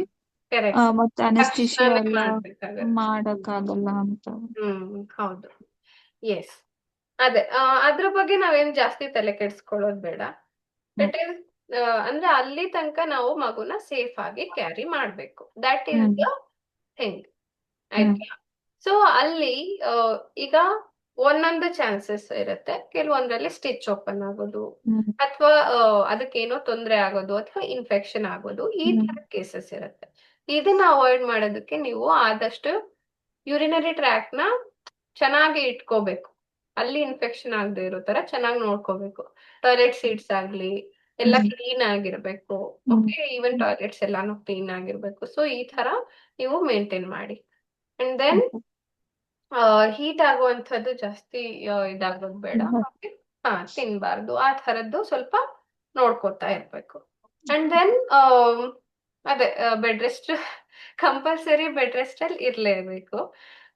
ಕರೆಕ್ಟ್. ಮತ್ತೆ ಅನಸ್ತಿಷಿಯಾ ತಕ್ಷಣನೇ ಎಲ್ಲ ಮಾಡ್ಬೇಕಾಗತ್ತೆ. ಮಾಡಕ್ ಆಗಲ್ಲ ಅಂತ. ಹೌದು. ಎಸ್. ಅದೇ ಅದ್ರ ಬಗ್ಗೆ ನಾವೇನ್ ಜಾಸ್ತಿ ತಲೆ ಕೆಡ್ಸ್ಕೊಳ್ಳೋದ್ ಬೇಡ. ಹ್ಮ್ ಇಟ್ ಇಸ್ ಅಂದ್ರೆ ಅಲ್ಲಿ ತನಕ ನಾವು ಮಗುನ ಸೇಫ್ ಆಗಿ ಕ್ಯಾರಿ ಮಾಡ್ಬೇಕು. That is hmm the thing. Hmm ಆಯ್ತಾ. ಸೊ ಅಲ್ಲಿ ಈಗ ಒಂದೊಂದು ಚಾನ್ಸಸ್ ಇರುತ್ತೆ. ಕೆಲವೊಂದ್ರಲ್ಲಿ ಸ್ಟಿಚ್ ಓಪನ್ ಆಗೋದು ಹ್ಮ್ ಅಥವಾ ಅದಕ್ಕೇನೋ ತೊಂದರೆ ಆಗೋದು ಅಥವಾ ಇನ್ಫೆಕ್ಷನ್ ಆಗೋದು, ಈ ಹ್ಮ್ ತರ ಕೇಸಸ್ ಇರುತ್ತೆ. ಇದನ್ನ ಅವಾಯ್ಡ್ ಮಾಡೋದಕ್ಕೆ ನೀವು ಆದಷ್ಟು ಯೂರಿನರಿ ಟ್ರ್ಯಾಕ್ ನ ಚೆನ್ನಾಗಿ ಇಟ್ಕೋಬೇಕು. ಅಲ್ಲಿ ಇನ್ಫೆಕ್ಷನ್ ಆಗದೆ ಇರೋ ತರ ಚೆನ್ನಾಗಿ ನೋಡ್ಕೋಬೇಕು. ಟಾಯ್ಲೆಟ್ ಸೀಟ್ಸ್ ಆಗ್ಲಿ ಎಲ್ಲ ಹ್ಮ್ ಕ್ಲೀನ್ ಆಗಿರ್ಬೇಕು. ಹ್ಮ್ ಓಕೆ, ಈವನ್ ಟಾಯ್ಲೆಟ್ಸ್ ಎಲ್ಲಾನು ಕ್ಲೀನ್ ಆಗಿರ್ಬೇಕು. ಸೊ ಈ ತರ ನೀವು ಮೇಂಟೈನ್ ಮಾಡಿ. ಅಂಡ್ ದೆನ್ ಹೀಟ್ ಆಗುವಂಥದ್ದು ಜಾಸ್ತಿ ಇದಾಗೋದು ಬೇಡ. ಹ್ಮ್ Okay? ಹಾ, ತಿನ್ಬಾರ್ದು. ಆ ಥರದ್ದು ಸ್ವಲ್ಪ ನೋಡ್ಕೊತಾ ಇರ್ಬೇಕು. ಅಂಡ್ ದೆನ್ ಅದೇ bed rest compulsory bed rest ಅಲ್ಲಿ ಇರ್ಲೇಬೇಕು.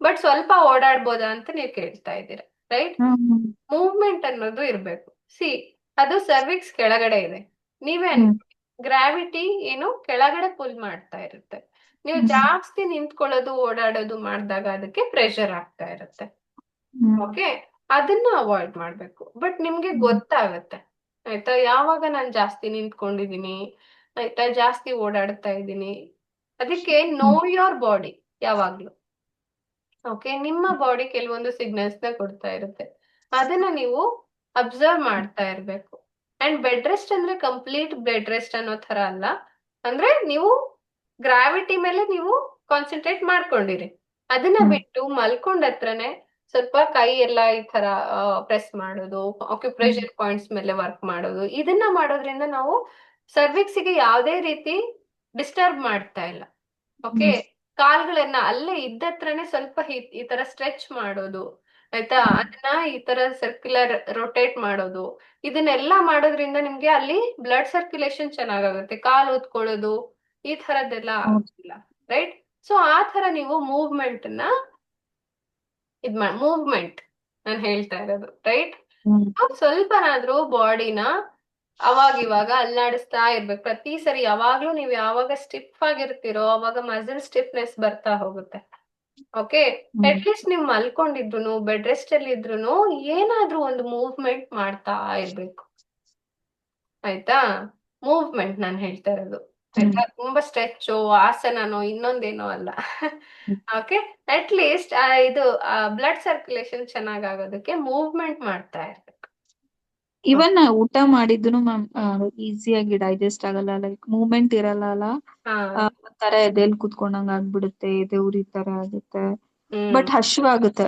ಬಟ್ ಸ್ವಲ್ಪ ಓಡಾಡ್ಬೋದಾ ಅಂತ ನೀವು ಕೇಳ್ತಾ ಇದ್ದೀರಾ, ರೈಟ್? ಹ್ಮ್ ಮೂವ್ಮೆಂಟ್ ಅನ್ನೋದು ಇರ್ಬೇಕು. ಸಿ, ಅದು ಸರ್ವಿಕ್ಸ್ ಕೆಳಗಡೆ ಇದೆ. ನೀವೇ ಹ್ಮ್ ಗ್ರಾವಿಟಿ ಏನು ಕೆಳಗಡೆ ಪುಲ್ ಮಾಡ್ತಾ ಇರುತ್ತೆ. ನೀವು ಹ್ಮ್ ಜಾಸ್ತಿ ನಿಂತ್ಕೊಳ್ಳೋದು ಓಡಾಡೋದು ಮಾಡಿದಾಗ ಅದಕ್ಕೆ ಪ್ರೆಷರ್ ಆಗ್ತಾ ಇರುತ್ತೆ. ಹ್ಮ್ ಓಕೆ, ಅದನ್ನ ಅವಾಯ್ಡ್ ಮಾಡ್ಬೇಕು. ಬಟ್ ನಿಮ್ಗೆ ಹ್ಮ್ ಗೊತ್ತಾಗತ್ತೆ, ಆಯ್ತಾ, ಯಾವಾಗ ನಾನು ಜಾಸ್ತಿ ನಿಂತ್ಕೊಂಡಿದೀನಿ, ಆಯ್ತಾ, ಜಾಸ್ತಿ ಓಡಾಡ್ತಾ ಇದ್ದೀನಿ. ಅದಕ್ಕೆ ನೋ ಹ್ಮ್ ಯೋರ್ ಬಾಡಿ ಯಾವಾಗ್ಲೂ. ಓಕೆ, ನಿಮ್ಮ ಬಾಡಿ ಕೆಲವೊಂದು ಸಿಗ್ನಲ್ಸ್ ನ ಕೊಡ್ತಾ ಇರುತ್ತೆ. ಅದನ್ನ ನೀವು ಅಬ್ಸರ್ವ್ ಮಾಡ್ತಾ ಇರ್ಬೇಕು. ಅಂಡ್ ಬೆಡ್ ರೆಸ್ಟ್ ಅಂದ್ರೆ ಕಂಪ್ಲೀಟ್ ಬೆಡ್ ರೆಸ್ಟ್ ಅನ್ನೋ ತರ ಅಲ್ಲ. ಅಂದ್ರೆ ನೀವು ಗ್ರಾವಿಟಿ ಮೇಲೆ ನೀವು ಕಾನ್ಸಂಟ್ರೇಟ್ ಮಾಡ್ಕೊಂಡಿರಿ. ಅದನ್ನ ಹ್ಮ್ ಬಿಟ್ಟು ಮಲ್ಕೊಂಡ್ ಹತ್ರನೇ ಸ್ವಲ್ಪ ಕೈ ಎಲ್ಲ ಈ ತರ ಪ್ರೆಸ್ ಮಾಡೋದು, ಹ್ಮ್ ಆಕ್ಯುಪ್ರೆಷರ್ ಪಾಯಿಂಟ್ಸ್ ಮೇಲೆ ವರ್ಕ್ ಮಾಡೋದು, ಇದನ್ನ ಮಾಡೋದ್ರಿಂದ ನಾವು ಸರ್ವಿಕ್ಸಿಗೆ ಯಾವುದೇ ರೀತಿ ಡಿಸ್ಟರ್ಬ್ ಮಾಡ್ತಾ ಇಲ್ಲ. ಓಕೆ, ಹ್ಮ್ ಕಾಲ್ಗಳನ್ನ ಅಲ್ಲೇ ಇದ್ದತ್ರನೇ ಸ್ವಲ್ಪ ಈ ತರ ಸ್ಟ್ರೆಚ್ ಮಾಡೋದು, ಆಯ್ತಾ, ಅದನ್ನ ಈ ತರ ಸರ್ಕ್ಯುಲರ್ ರೊಟೇಟ್ ಮಾಡೋದು, ಇದನ್ನೆಲ್ಲ ಮಾಡೋದ್ರಿಂದ ನಿಮ್ಗೆ ಅಲ್ಲಿ ಬ್ಲಡ್ ಸರ್ಕ್ಯುಲೇಷನ್ ಚೆನ್ನಾಗಾಗುತ್ತೆ. ಕಾಲು ಊದ್ಕೊಳ್ಳೋದು ಈ ತರದ್ದೆಲ್ಲ ಹೌದು. ಆಗೋದಿಲ್ಲ, ರೈಟ್? ಸೊ ಆ ತರ ನೀವು ಮೂವ್ಮೆಂಟ್ ನ ಮೂವ್ಮೆಂಟ್ ನಾನು ಹೇಳ್ತಾ ಇರೋದು, ರೈಟ್? ಹ್ಮ್ ಸ್ವಲ್ಪನಾದ್ರೂ ಬಾಡಿನ ಅವಾಗ ಇವಾಗ ಅಲ್ಲಾಡಿಸ್ತಾ ಇರ್ಬೇಕು. ಪ್ರತಿ ಸರಿ ಯಾವಾಗ್ಲೂ ನೀವು ಯಾವಾಗ ಸ್ಟಿಫ್ ಆಗಿರ್ತೀರೋ ಅವಾಗ ಮಸಲ್ ಸ್ಟಿಫ್ನೆಸ್ ಬರ್ತಾ ಹೋಗುತ್ತೆ. ಓಕೆ, ಹ್ಮ್ ಅಟ್ ಲೀಸ್ಟ್ ನೀವು ಮಲ್ಕೊಂಡಿದ್ರು ಬೆಡ್ ರೆಸ್ಟ್ ಅಲ್ಲಿ ಇದ್ರು ಏನಾದ್ರೂ ಒಂದು ಮೂವ್ಮೆಂಟ್ ಮಾಡ್ತಾ ಇರ್ಬೇಕು, ಆಯ್ತಾ? ಮೂವ್ಮೆಂಟ್ ನಾನು ಹೇಳ್ತಾ ಇರೋದು, ಹ್ಮ್ ಆಯ್ತಾ? ತುಂಬಾ ಸ್ಟ್ರೆಚ್ಚು ಆಸನನೋ ಇನ್ನೊಂದೇನೋ ಅಲ್ಲ. ಹ್ಮ್ ಓಕೆ, ಅಟ್ ಲೀಸ್ಟ್ ಇದು ಬ್ಲಡ್ ಸರ್ಕ್ಯುಲೇಷನ್ ಚೆನ್ನಾಗಾಗೋದಕ್ಕೆ ಮೂವ್ಮೆಂಟ್ ಮಾಡ್ತಾ ಇರ್ಬೇಕು. ಇವನ್ ಊಟ ಮಾಡಿದ್ರು ಮ್ಯಾಮ್ ಈಸಿಯಾಗಿ ಡೈಜೆಸ್ಟ್ ಆಗಲ್ಲ, ಲೈಕ್ ಮೂವ್ಮೆಂಟ್ ಇರಲ್ಲ ಅಲ್ಲ. ಹಾ. ಒಂಥರ ಎದೆಲ್ ಕುತ್ಕೊಂಡಂಗ್ ಆಗ್ಬಿಡುತ್ತೆ, ಎದೆ ಉರಿ ತರ ಆಗುತ್ತೆ. ಹ್ಮ್. ಬಟ್ ಹಶ್ವಾಗುತ್ತೆ,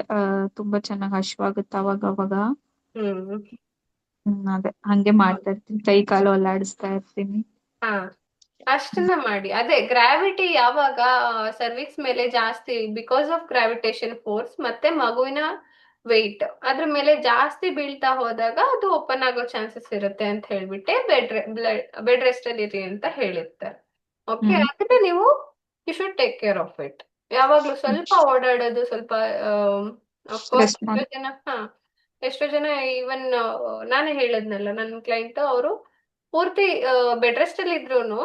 ತುಂಬಾ ಚೆನ್ನಾಗ್ ಹಶ್ವಾಗುತ್ತೆ ಅವಾಗ ಅವಾಗ. ಹ್ಮ್. ಅದೇ ಹಂಗೆ ಮಾಡ್ತಾ ಇರ್ತೀನಿ, ಕೈ ಕಾಲು ಅಲ್ಲಾಡಿಸ್ತಾ ಇರ್ತೀನಿ. ಹಾ, ಅಷ್ಟನ್ನ ಮಾಡಿ. ಅದೇ ಗ್ರಾವಿಟಿ ಯಾವಾಗ ಸರ್ವಿಕ್ಸ್ ಮೇಲೆ ಜಾಸ್ತಿ, ಬಿಕಾಸ್ ಆಫ್ ಗ್ರಾವಿಟೇಷನ್ ಫೋರ್ಸ್ ಮತ್ತೆ ಮಗುವಿನ ವೆಯ್ಟ್ ಅದ್ರ ಮೇಲೆ ಜಾಸ್ತಿ ಬೀಳ್ತಾ ಹೋದಾಗ ಅದು ಓಪನ್ ಆಗೋ ಚಾನ್ಸಸ್ ಇರುತ್ತೆ ಅಂತ ಹೇಳ್ಬಿಟ್ಟೆ ಬೆಡ್ ರೆಸ್ಟ್ ಅಲ್ಲಿ ಇರಿ ಅಂತ ಹೇಳಿರ್ತಾರೆ. ಓಕೆ, ಹ್ಮ್ ಅದನ್ನ ನೀವು you should take care of it. ಯಾವಾಗ್ಲೂ ಸ್ವಲ್ಪ ಓಡಾಡೋದು, ಸ್ವಲ್ಪ ಅಫ್ಕೋರ್ಸ್ ರೆಸ್ಟ್ ಮಾಡಿ. ಎಷ್ಟೋ ಜನ ಈವನ್ ನಾನೇ ಹೇಳದ್ನಲ್ಲ, ನನ್ನ ಕ್ಲೈಂಟ್ ಅವರು ಪೂರ್ತಿ ಬೆಡ್ ರೆಸ್ಟ್ ಅಲ್ಲಿ ಇದ್ರೂನು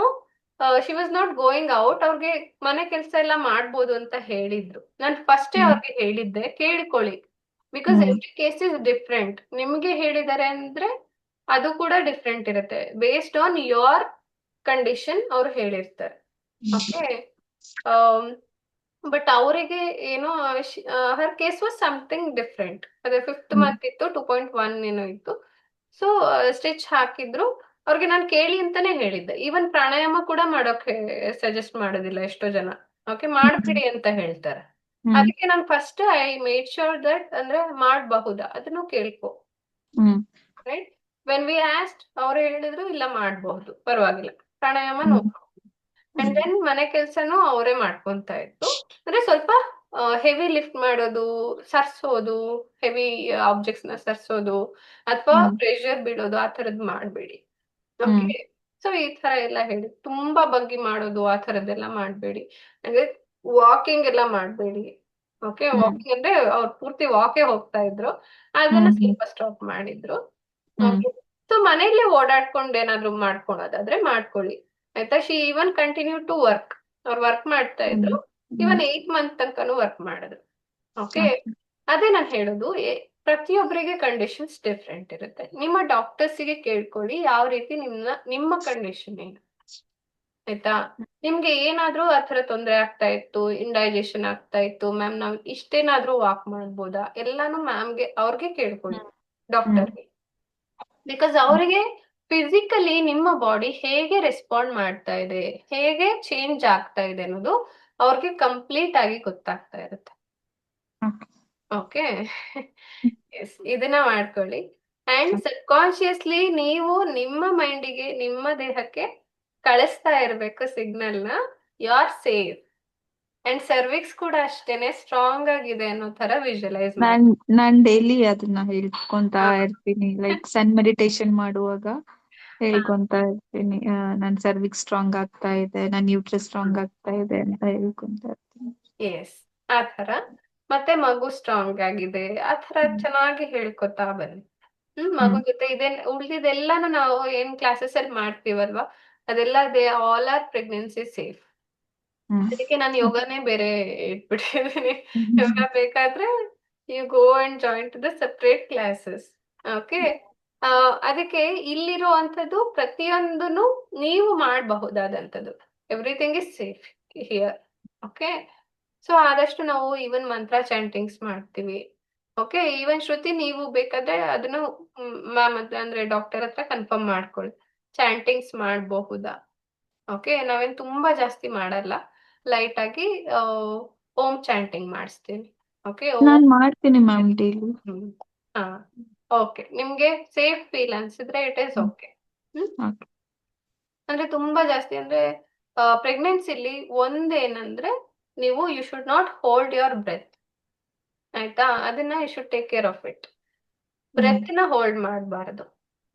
she was not going out. ಅವ್ರಿಗೆ ಮನೆ ಕೆಲಸ ಎಲ್ಲ ಮಾಡ್ಬೋದು ಅಂತ ಹೇಳಿದ್ರು. ನಾನು ಫಸ್ಟೇ ಹ್ಮ್ ಅವ್ರಿಗೆ ಹೇಳಿದ್ದೆ, ಕೇಳಿಕೊಳ್ಳಿ, because hmm every case is different. ನಿಮ್ಗೆ ಹೇಳಿದ್ದಾರೆ ಅಂದ್ರೆ ಅದು ಕೂಡ ಡಿಫ್ರೆಂಟ್ ಇರುತ್ತೆ. ಬೇಸ್ಡ್ ಆನ್ ಯೋರ್ ಕಂಡೀಷನ್ ಅವ್ರು ಹೇಳಿರ್ತಾರೆ. ಓಕೆ, ಬಟ್ ಅವರಿಗೆ ಏನೋ ಹರ್ ಕೇಸ್ ವಾಸ್ ಸಮಥಿಂಗ್ ಡಿಫ್ರೆಂಟ್. ಅದೇ ಫಿಫ್ತ್ ಹ್ಮ್ ಮಂತ್ ಇತ್ತು, 2.1 ಏನೋ ಇತ್ತು. ಸೊ ಸ್ಟಿಚ್ ಹಾಕಿದ್ರು. ಅವ್ರಿಗೆ ನಾನು ಕೇಳಿ ಅಂತಾನೆ ಹೇಳಿದ್ದೆ. ಈವನ್ ಪ್ರಾಣಾಯಾಮ ಕೂಡ ಮಾಡೋಕೆ ಸಜೆಸ್ಟ್ ಮಾಡೋದಿಲ್ಲ ಎಷ್ಟೋ ಜನ. ಓಕೆ, ಹ್ಮ್ ಮಾಡ್ಬಿಡಿ ಅಂತ ಹೇಳ್ತಾರೆ. ಹ್ಮ್ ಅದಕ್ಕೆ ನಾನು first I made sure that ಅಂದ್ರೆ ಮಾಡಬಹುದಾ ಅದನ್ನು ಕೇಳ್ಕೊ, ಹ್ಮ್ ರೈಟ್? ವೆನ್ ವಿ ಆಸ್ಟ್ ಅವ್ರು ಹೇಳಿದ್ರು ಇಲ್ಲ ಮಾಡಬಹುದು, ಪರವಾಗಿಲ್ಲ, ಪ್ರಾಣಾಯಾಮ ಹ್ಮ್ ನೋಡ್ಕೊ. ಅಂಡ್ ದೆನ್ ಮನೆ ಕೆಲ್ಸನೂ ಅವರೇ ಮಾಡ್ಕೊಂತ ಇತ್ತು. ಅಂದ್ರೆ ಸ್ವಲ್ಪ ಹೆವಿ ಲಿಫ್ಟ್ ಮಾಡೋದು, ಸರ್ಸೋದು, ಹೆವಿ ಆಬ್ಜೆಕ್ಟ್ಸ್ ನ ಸರ್ಸೋದು ಅಥವಾ ಹ್ಮ್ ಪ್ರೆಷರ್ ಬೀಳೋದು ಆ ತರದ್ ಮಾಡ್ಬೇಡಿ. ಹ್ಮ್ ಓಕೆ, ಸೊ ಈ ತರ ಎಲ್ಲ ಹೇಳಿ ತುಂಬಾ ಬಗ್ಗಿ ಮಾಡೋದು ಆ ತರದ್ದೆಲ್ಲ ಮಾಡ್ಬೇಡಿ. ಅಂದ್ರೆ ವಾಕಿಂಗ್ ಎಲ್ಲ ಮಾಡ್ಬೇಡಿ. ಓಕೆ, ಹ್ಮ್ ವಾಕಿಂಗ್ ಅಂದ್ರೆ ಅವ್ರು ಪೂರ್ತಿ ವಾಕೆ ಹೋಗ್ತಾ ಇದ್ರು, ಅದನ್ನ ಹ್ಮ್ ಹ್ಮ್ ಸ್ವಲ್ಪ ಸ್ಟಾಪ್ ಮಾಡಿದ್ರು. ಹ್ಮ್ ಓಕೆ, ಸೊ ಮನೆಯಲ್ಲೇ ಓಡಾಡ್ಕೊಂಡು ಏನಾದ್ರು ಮಾಡ್ಕೊಳೋದಾದ್ರೆ ಮಾಡ್ಕೊಳ್ಳಿ, ಆಯ್ತಾ? She even continue to work. ಅವ್ರು ವರ್ಕ್ ಮಾಡ್ತಾ ಹ್ಮ್ ಇದ್ರು. ಹ್ಮ್ ಇವನ್ 8 ಮಂತ್ ತನಕನೂ ವರ್ಕ್ ಮಾಡಿದ್ರು. Okay, okay. ಅದೇ ನಾನು ಹೇಳೋದು, ಪ್ರತಿಯೊಬ್ಬರಿಗೆ ಕಂಡೀಷನ್ಸ್ ಡಿಫ್ರೆಂಟ್ ಇರುತ್ತೆ. ನಿಮ್ಮ ಡಾಕ್ಟರ್ಸಿಗೆ ಕೇಳ್ಕೊಳ್ಳಿ ಯಾವ ರೀತಿ ನಿಮ್ಮ ಕಂಡೀಷನ್ ಏನು. ಆಯ್ತಾ? ನಿಮ್ಗೆ ಏನಾದ್ರೂ ಆ ತರ ತೊಂದರೆ ಆಗ್ತಾ ಇತ್ತು, ಇಂಡೈಜೆಷನ್ ಆಗ್ತಾ ಇತ್ತು, ಮ್ಯಾಮ್ ನಾವ್ ಇಷ್ಟೇನಾದ್ರೂ ವಾಕ್ ಮಾಡ್ಬೋದಾ, ಎಲ್ಲಾನು ಮ್ಯಾಮ್ಗೆ ಅವ್ರಿಗೆ ಕೇಳ್ಕೊಳ್ಳಿ, ಹ್ಮ್ ಹ್ಮ್ ಡಾಕ್ಟರ್ಗೆ. ಬಿಕಾಸ್ ಅವರಿಗೆ ಫಿಸಿಕಲಿ ನಿಮ್ಮ ಬಾಡಿ ಹೇಗೆ ರೆಸ್ಪಾಂಡ್ ಮಾಡ್ತಾ ಇದೆ, ಹೇಗೆ ಚೇಂಜ್ ಆಗ್ತಾ ಇದೆ ಅನ್ನೋದು ಅವ್ರಿಗೆ ಕಂಪ್ಲೀಟ್ ಆಗಿ ಗೊತ್ತಾಗ್ತಾ ಇರುತ್ತೆ. Okay okay. ಎಸ್, ಇದನ್ನ ಮಾಡ್ಕೊಳ್ಳಿ. ಅಂಡ್ ಸಬ್ ಕಾನ್ಶಿಯಸ್ಲಿ ನೀವು ನಿಮ್ಮ ಮೈಂಡಿಗೆ, ನಿಮ್ಮ ದೇಹಕ್ಕೆ ಕಳಿಸ್ತಾ ಇರ್ಬೇಕು ಸಿಗ್ನಲ್ ನ, you are safe. And cervix ಕೂಡ ಅಷ್ಟೇನೆ ಸ್ಟ್ರಾಂಗ್ ಆಗಿದೆ ಅನ್ನೋ ತರ ವಿಜುವಲೈಸ್ ಮಾಡಿ. ನಾನ್ ಡೈಲಿ ಅದನ್ನ ಹೇಳ್ಕೊಂತ ಹಾ. ಇರ್ತೀನಿ, ಲೈಕ್ ಸನ್ ಮೆಡಿಟೇಷನ್ ಮಾಡುವಾಗ ಹೇಳ್ಕೊಂತ ಇರ್ತೀನಿ, ನನ್ ಸರ್ವಿಕ್ಸ್ ಸ್ಟ್ರಾಂಗ್ ಆಗ್ತಾ ಇದೆ, ನನ್ ನ್ಯೂಟ್ರಸ್ ಸ್ಟ್ರಾಂಗ್ ಆಗ್ತಾ ಇದೆ ಅಂತ ಹೇಳ್ಕೊಂತ ಇರ್ತೀನಿ. ಎಸ್, ಆ ತರ. ಮತ್ತೆ ಮಗು ಸ್ಟ್ರಾಂಗ್ ಆಗಿದೆ, ಆ ತರ ಹ್ಮ್ ಚೆನ್ನಾಗಿ ಹೇಳ್ಕೊತಾ ಬನ್ನಿ. ಮಗು ಹ್ಮ್ ಜೊತೆ ಇದೇ ಉಳ್ದಿದ್ದೆಲ್ಲಾನು ನಾವು ಏನ್ ಕ್ಲಾಸಸ್ ಅಲ್ಲಿ ಮಾಡ್ತೀವಲ್ವಾ, ಅದೆಲ್ಲ they all are pregnancy safe. Hmm ಅದಕ್ಕೆ ನಾನು ಯೋಗನೇ ಬೇರೆ ಇಟ್ಬಿಟ್ಟಿದ್ದೀನಿ. ಯೋಗ ಹ್ಮ್ ಬೇಕಾದ್ರೆ you go and join to the separate classes. Okay. ಅದಕ್ಕೆ ಇಲ್ಲಿರುವಂತದ್ದು ಪ್ರತಿಯೊಂದನ್ನು ನೀವು ಮಾಡಬಹುದಾದಂಥದ್ದು. Everything is safe here. Okay. So ಆದಷ್ಟು ನಾವು ಈವನ್ ಮಂತ್ರ ಚಾಂಟಿಂಗ್ಸ್ ಮಾಡ್ತೀವಿ. ಓಕೆ. ಈವನ್ ಶ್ರುತಿ, ನೀವು ಬೇಕಾದ್ರೆ ಅದನ್ನು ಮ್ಯಾಮ್ ಹತ್ರ ಅಂದ್ರೆ ಡಾಕ್ಟರ್ ಹತ್ರ ಕನ್ಫರ್ಮ್ ಮಾಡ್ಕೊಳ್ಳಿ, ಚಾಂಟಿಂಗ್ಸ್ ಮಾಡಬಹುದಾ. ಓಕೆ. ನಾವೇನ್ ತುಂಬಾ ಜಾಸ್ತಿ ಮಾಡಲ್ಲ, ಲೈಟ್ ಆಗಿ ಓಂ ಚಾಂಟಿಂಗ್ ಮಾಡಿಸ್ತೀವಿ. ಓಕೆ. ಓಂ. ನಾನ್ ಮಾಡ್ತೀನಿ ಮ್ಯಾಮ್ ಡೈಲಿ. ಹ್ಮ್. ಹಾ. ಓಕೆ. ನಿಮ್ಗೆ ಸೇಫ್ ಫೀಲ್ ಅನ್ಸಿದ್ರೆ it is okay. Hmm. Okay. ಅಂದ್ರೆ ತುಂಬಾ ಜಾಸ್ತಿ ಅಂದ್ರೆ ಪ್ರೆಗ್ನೆನ್ಸಿಲಿ ಒಂದೇನಂದ್ರೆ, ನೀವು you should not hold your breath. ಆಯ್ತಾ? ಅದನ್ನ you should take care of it. Hmm breath ನ ಹೋಲ್ಡ್ ಮಾಡಬಾರದು.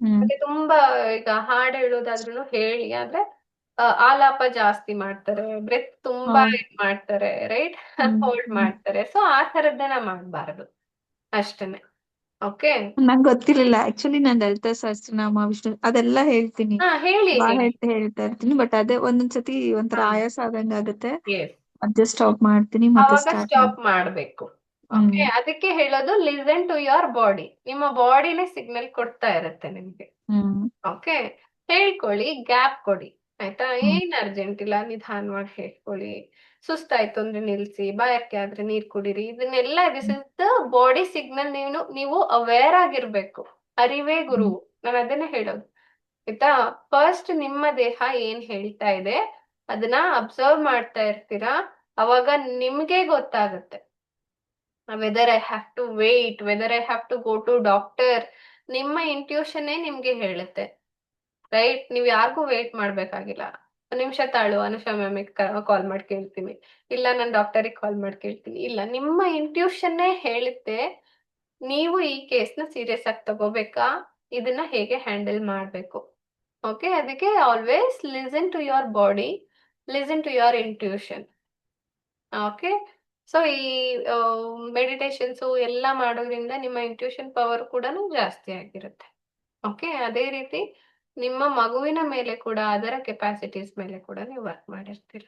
ಹ್ಮ್ ಮತ್ತೆ ತುಂಬಾ ಈಗ ಹಾಡು ಹೇಳೋದಾದ್ರೂ ಹೇಳಿ, ಆದ್ರೆ ಆಲಾಪ ಜಾಸ್ತಿ ಮಾಡ್ತಾರೆ, ಬ್ರೆತ್ ತುಂಬಾ ಹೌದು. ಇದ್ ಮಾಡ್ತಾರೆ, ರೈಟ್? ಹ್ಮ್ ಹೋಲ್ಡ್ ಹ್ಮ್ ಮಾಡ್ತಾರೆ. ಸೊ ಆ ತರದ್ದನ್ನ ಮಾಡಬಾರದು ಅಷ್ಟೇನೆ. ಓಕೆ. ನಂಗೆ ಗೊತ್ತಿರ್ಲಿಲ್ಲ ಆಕ್ಚುಲಿ, ನಾನ್ ಲಲಿತಾ ಸಹಸ್ರನಾಮ, ವಿಷ್ಣು ಅದೆಲ್ಲ ಹೇಳ್ತೀನಿ, ಹಾ, ಹೇಳಿ ಬಾಯ್ ಹೇಳಿ. ಹೇಳ್ತಾ ಹೇಳ್ತಾ ಇರ್ತೀನಿ, ಬಟ್ ಅದೇ ಒಂದೊಂದ್ಸತಿ ಒಂಥರ ಹಾ. ಆಯಾಸ ಆದಂಗ ಆಗುತ್ತೆ, ಎಸ್. ಅದೇ ಸ್ಟಾಪ್ ಮಾಡ್ತೀನಿ ಮತ್ತೆ ಅವಾಗ ಸ್ಟಾರ್ಟ್ ಸ್ಟಾಪ್ ಮಾಡ್ತೀನಿ. ಮಾಡ್ಬೇಕು. ಹ್ಮ್ ಓಕೆ. ಅದಕ್ಕೆ ಹೇಳೋದು ಲಿಸನ್ ಟು ಯೋರ್ ಬಾಡಿ. ನಿಮ್ಮ ಬಾಡಿನೇ ಸಿಗ್ನಲ್ ಕೊಡ್ತಾ ಇರುತ್ತೆ ನಿಮ್ಗೆ. ಹ್ಮ್ ಓಕೆ. ಹೇಳ್ಕೊಳ್ಳಿ, ಗ್ಯಾಪ್ ಕೊಡಿ. ಆಯ್ತಾ? ಹ್ಮ್ ಏನ್ ಅರ್ಜೆಂಟ್ ಇಲ್ಲ, ನಿಧಾನವಾಗಿ ಹೇಳ್ಕೊಳ್ಳಿ. ಸುಸ್ತಾಯ್ತು ಅಂದ್ರೆ ನಿಲ್ಸಿ, ಬಾಯಕ್ಕೆ ಆದ್ರೆ ನೀರ್ ಕುಡೀರಿ. ಇದನ್ನೆಲ್ಲ this is the body signal. ನೀವು ಅವೇರ್ ಆಗಿರ್ಬೇಕು. ಅರಿವೇ ಗುರು. ಹ್ಮ್ ನಾನು ಅದನ್ನೇ ಹೇಳೋದು. ಆಯ್ತಾ? ಫಸ್ಟ್ ನಿಮ್ಮ ದೇಹ ಏನ್ ಹೇಳ್ತಾ ಇದೆ ಅದನ್ನ ಅಬ್ಸರ್ವ್ ಮಾಡ್ತಾ ಇರ್ತೀರಾ, ಅವಾಗ ನಿಮ್ಗೆ ಗೊತ್ತಾಗುತ್ತೆ whether I have to wait, whether I have to go to doctor. ನಿಮ್ಮ ಇಂಟ್ಯೂಷನ್ನೇ ನಿಮ್ಗೆ ಹೇಳುತ್ತೆ, ರೈಟ್? ನೀವ್ ಯಾರಿಗೂ ವೇಟ್ ಮಾಡ್ಬೇಕಾಗಿಲ್ಲ. ಒಂದ್ ನಿಮಿಷ ತಾಳು, ಅನುಷಾ ಮ್ಯಾಮಿಗೆ ಕಾಲ್ ಮಾಡಿ ಕೇಳ್ತೀನಿ, ಇಲ್ಲ ನಾನು ಡಾಕ್ಟರಿಗೆ ಕಾಲ್ ಮಾಡಿ ಕೇಳ್ತೀನಿ. ಇಲ್ಲ, ನಿಮ್ಮ ಇಂಟ್ಯೂಷನ್ನೇ ಹೇಳುತ್ತೆ ನೀವು ಈ ಕೇಸ್ನ ಸೀರಿಯಸ್ ಆಗಿ ತಗೋಬೇಕಾ, ಇದನ್ನ ಹೇಗೆ ಹ್ಯಾಂಡಲ್ ಮಾಡ್ಬೇಕು. ಓಕೆ. ಅದಕ್ಕೆ always listen to your body, listen to your intuition. Okay. So ಈ ಮೆಡಿಟೇಷನ್ಸ್ ಎಲ್ಲ ಮಾಡೋದ್ರಿಂದ ನಿಮ್ಮ ಇಂಟ್ಯೂಷನ್ ಪವರ್ ಕೂಡ ಜಾಸ್ತಿ ಆಗಿರುತ್ತೆ. ಓಕೆ. ಅದೇ ರೀತಿ ನಿಮ್ಮ ಮಗುವಿನ ಮೇಲೆ ಕೂಡ, ಅದರ ಕೆಪಾಸಿಟೀಸ್ ಮೇಲೆ ಕೂಡ ನೀವು ವರ್ಕ್ ಮಾಡಿರ್ತೀರ.